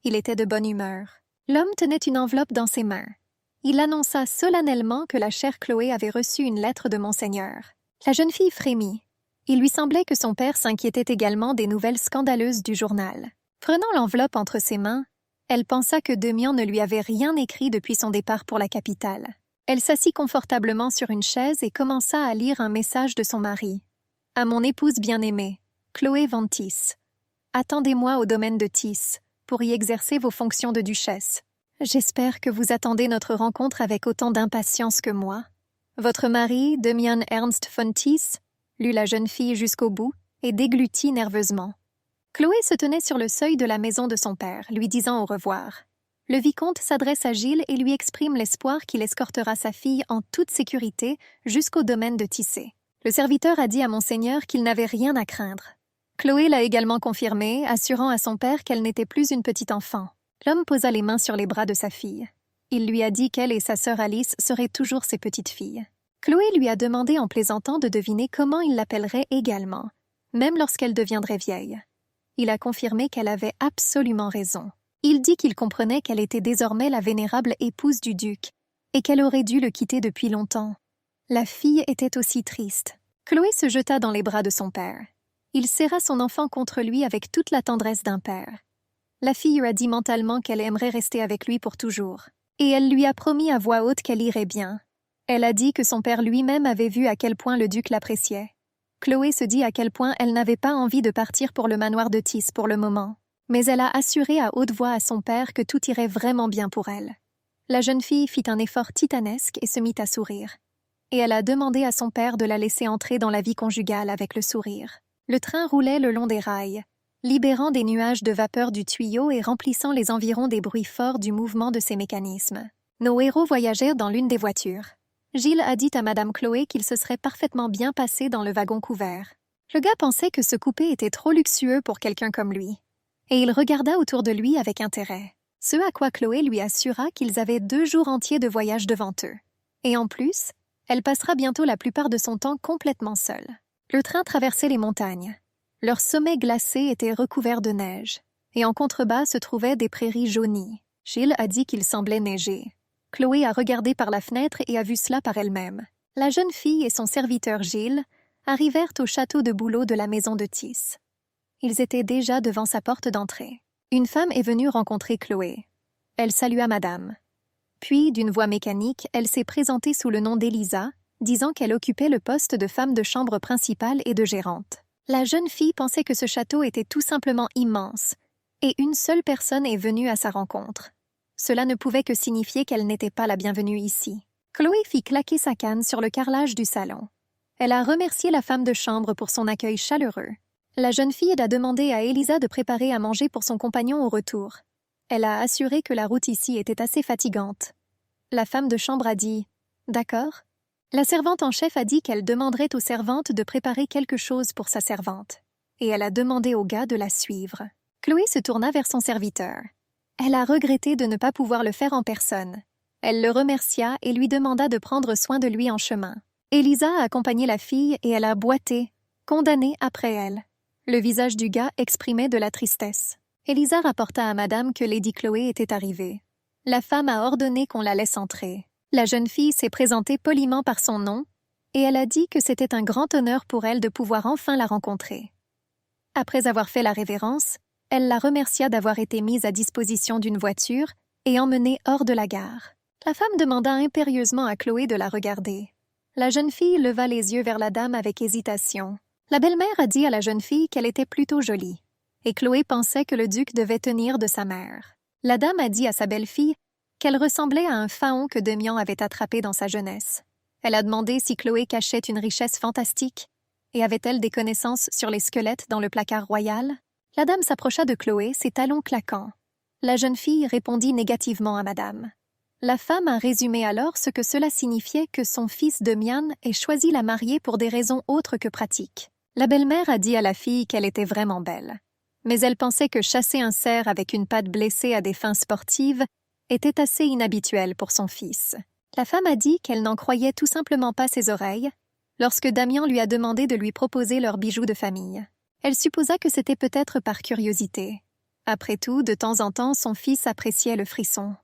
Il était de bonne humeur. L'homme tenait une enveloppe dans ses mains. Il annonça solennellement que la chère Chloé avait reçu une lettre de Monseigneur. La jeune fille frémit. Il lui semblait que son père s'inquiétait également des nouvelles scandaleuses du journal. Prenant l'enveloppe entre ses mains, elle pensa que Demian ne lui avait rien écrit depuis son départ pour la capitale. Elle s'assit confortablement sur une chaise et commença à lire un message de son mari. « À mon épouse bien-aimée, Chloé Van Tis. Attendez-moi au domaine de Tis, pour y exercer vos fonctions de duchesse. J'espère que vous attendez notre rencontre avec autant d'impatience que moi. Votre mari, Demian Ernst von Tis, lut la jeune fille jusqu'au bout et déglutit nerveusement. Chloé se tenait sur le seuil de la maison de son père, lui disant au revoir. Le vicomte s'adresse à Gilles et lui exprime l'espoir qu'il escortera sa fille en toute sécurité jusqu'au domaine de Tissé. Le serviteur a dit à Monseigneur qu'il n'avait rien à craindre. Chloé l'a également confirmé, assurant à son père qu'elle n'était plus une petite enfant. L'homme posa les mains sur les bras de sa fille. Il lui a dit qu'elle et sa sœur Alice seraient toujours ses petites filles. Chloé lui a demandé en plaisantant de deviner comment il l'appellerait également, même lorsqu'elle deviendrait vieille. Il a confirmé qu'elle avait absolument raison. Il dit qu'il comprenait qu'elle était désormais la vénérable épouse du duc et qu'elle aurait dû le quitter depuis longtemps. La fille était aussi triste. Chloé se jeta dans les bras de son père. Il serra son enfant contre lui avec toute la tendresse d'un père. La fille lui a dit mentalement qu'elle aimerait rester avec lui pour toujours. Et elle lui a promis à voix haute qu'elle irait bien. Elle a dit que son père lui-même avait vu à quel point le duc l'appréciait. Chloé se dit à quel point elle n'avait pas envie de partir pour le manoir de Tis pour le moment. Mais elle a assuré à haute voix à son père que tout irait vraiment bien pour elle. La jeune fille fit un effort titanesque et se mit à sourire. Et elle a demandé à son père de la laisser entrer dans la vie conjugale avec le sourire. Le train roulait le long des rails, libérant des nuages de vapeur du tuyau et remplissant les environs des bruits forts du mouvement de ses mécanismes. Nos héros voyagèrent dans l'une des voitures. Gilles a dit à Madame Chloé qu'il se serait parfaitement bien passé dans le wagon couvert. Le gars pensait que ce coupé était trop luxueux pour quelqu'un comme lui. Et il regarda autour de lui avec intérêt. Ce à quoi Chloé lui assura qu'ils avaient 2 jours entiers de voyage devant eux. Et en plus, elle passera bientôt la plupart de son temps complètement seule. Le train traversait les montagnes. Leurs sommets glacés étaient recouverts de neige, et en contrebas se trouvaient des prairies jaunies. Gilles a dit qu'il semblait neiger. Chloé a regardé par la fenêtre et a vu cela par elle-même. La jeune fille et son serviteur Gilles arrivèrent au château de bouleau de la maison de Tis. Ils étaient déjà devant sa porte d'entrée. Une femme est venue rencontrer Chloé. Elle salua madame. Puis, d'une voix mécanique, elle s'est présentée sous le nom d'Elisa, disant qu'elle occupait le poste de femme de chambre principale et de gérante. La jeune fille pensait que ce château était tout simplement immense, et une seule personne est venue à sa rencontre. Cela ne pouvait que signifier qu'elle n'était pas la bienvenue ici. Chloé fit claquer sa canne sur le carrelage du salon. Elle a remercié la femme de chambre pour son accueil chaleureux. La jeune fille a demandé à Elisa de préparer à manger pour son compagnon au retour. Elle a assuré que la route ici était assez fatigante. La femme de chambre a dit « D'accord ». La servante en chef a dit qu'elle demanderait aux servantes de préparer quelque chose pour sa servante. et elle a demandé au gars de la suivre. Chloé se tourna vers son serviteur. Elle a regretté de ne pas pouvoir le faire en personne. Elle le remercia et lui demanda de prendre soin de lui en chemin. Elisa a accompagné la fille et elle a boité, condamnée après elle. Le visage du gars exprimait de la tristesse. Elisa rapporta à madame que Lady Chloé était arrivée. La femme a ordonné qu'on la laisse entrer. La jeune fille s'est présentée poliment par son nom et elle a dit que c'était un grand honneur pour elle de pouvoir enfin la rencontrer. Après avoir fait la révérence, elle la remercia d'avoir été mise à disposition d'une voiture et emmenée hors de la gare. La femme demanda impérieusement à Chloé de la regarder. La jeune fille leva les yeux vers la dame avec hésitation. La belle-mère a dit à la jeune fille qu'elle était plutôt jolie, et Chloé pensait que le duc devait tenir de sa mère. La dame a dit à sa belle-fille qu'elle ressemblait à un faon que Demian avait attrapé dans sa jeunesse. Elle a demandé si Chloé cachait une richesse fantastique, et avait-elle des connaissances sur les squelettes dans le placard royal? La dame s'approcha de Chloé, ses talons claquants. La jeune fille répondit négativement à madame. La femme a résumé alors ce que cela signifiait que son fils Demian ait choisi la marier pour des raisons autres que pratiques. La belle-mère a dit à la fille qu'elle était vraiment belle. Mais elle pensait que chasser un cerf avec une patte blessée à des fins sportives était assez inhabituel pour son fils. La femme a dit qu'elle n'en croyait tout simplement pas ses oreilles lorsque Damian lui a demandé de lui proposer leurs bijoux de famille. Elle supposa que c'était peut-être par curiosité. Après tout, de temps en temps, son fils appréciait le frisson.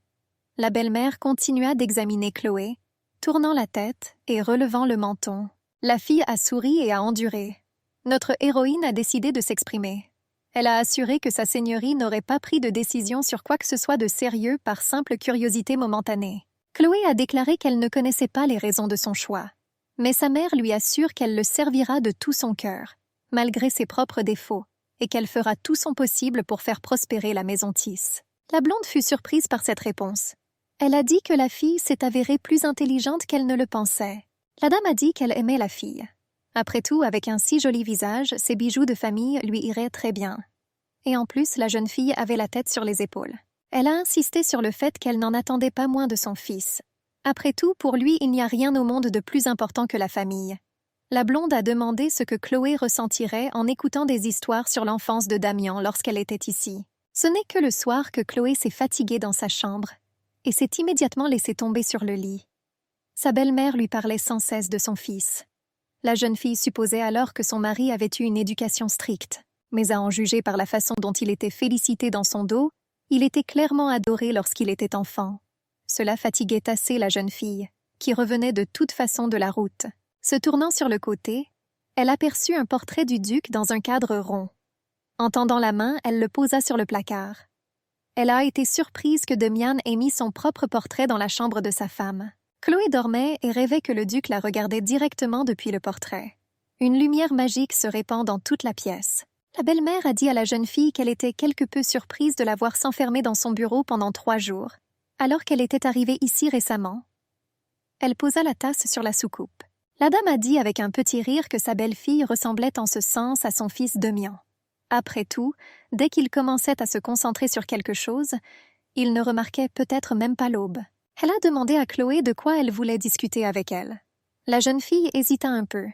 La belle-mère continua d'examiner Chloé, tournant la tête et relevant le menton. La fille a souri et a enduré. Notre héroïne a décidé de s'exprimer. Elle a assuré que sa seigneurie n'aurait pas pris de décision sur quoi que ce soit de sérieux par simple curiosité momentanée. Chloé a déclaré qu'elle ne connaissait pas les raisons de son choix, mais sa mère lui assure qu'elle le servira de tout son cœur, malgré ses propres défauts, et qu'elle fera tout son possible pour faire prospérer la maison Tis. La blonde fut surprise par cette réponse. Elle a dit que la fille s'est avérée plus intelligente qu'elle ne le pensait. La dame a dit qu'elle aimait la fille. Après tout, avec un si joli visage, ses bijoux de famille lui iraient très bien. Et en plus, la jeune fille avait la tête sur les épaules. Elle a insisté sur le fait qu'elle n'en attendait pas moins de son fils. Après tout, pour lui, il n'y a rien au monde de plus important que la famille. La blonde a demandé ce que Chloé ressentirait en écoutant des histoires sur l'enfance de Damian lorsqu'elle était ici. Ce n'est que le soir que Chloé s'est fatiguée dans sa chambre et s'est immédiatement laissée tomber sur le lit. Sa belle-mère lui parlait sans cesse de son fils. La jeune fille supposait alors que son mari avait eu une éducation stricte, mais à en juger par la façon dont il était félicité dans son dos, il était clairement adoré lorsqu'il était enfant. Cela fatiguait assez la jeune fille, qui revenait de toute façon de la route. Se tournant sur le côté, elle aperçut un portrait du duc dans un cadre rond. En tendant la main, elle le posa sur le placard. Elle a été surprise que Demian ait mis son propre portrait dans la chambre de sa femme. Chloé dormait et rêvait que le duc la regardait directement depuis le portrait. Une lumière magique se répand dans toute la pièce. La belle-mère a dit à la jeune fille qu'elle était quelque peu surprise de la voir s'enfermer dans son bureau pendant 3 jours, alors qu'elle était arrivée ici récemment. Elle posa la tasse sur la soucoupe. La dame a dit avec un petit rire que sa belle-fille ressemblait en ce sens à son fils Demian. Après tout, dès qu'il commençait à se concentrer sur quelque chose, il ne remarquait peut-être même pas l'aube. Elle a demandé à Chloé de quoi elle voulait discuter avec elle. La jeune fille hésita un peu,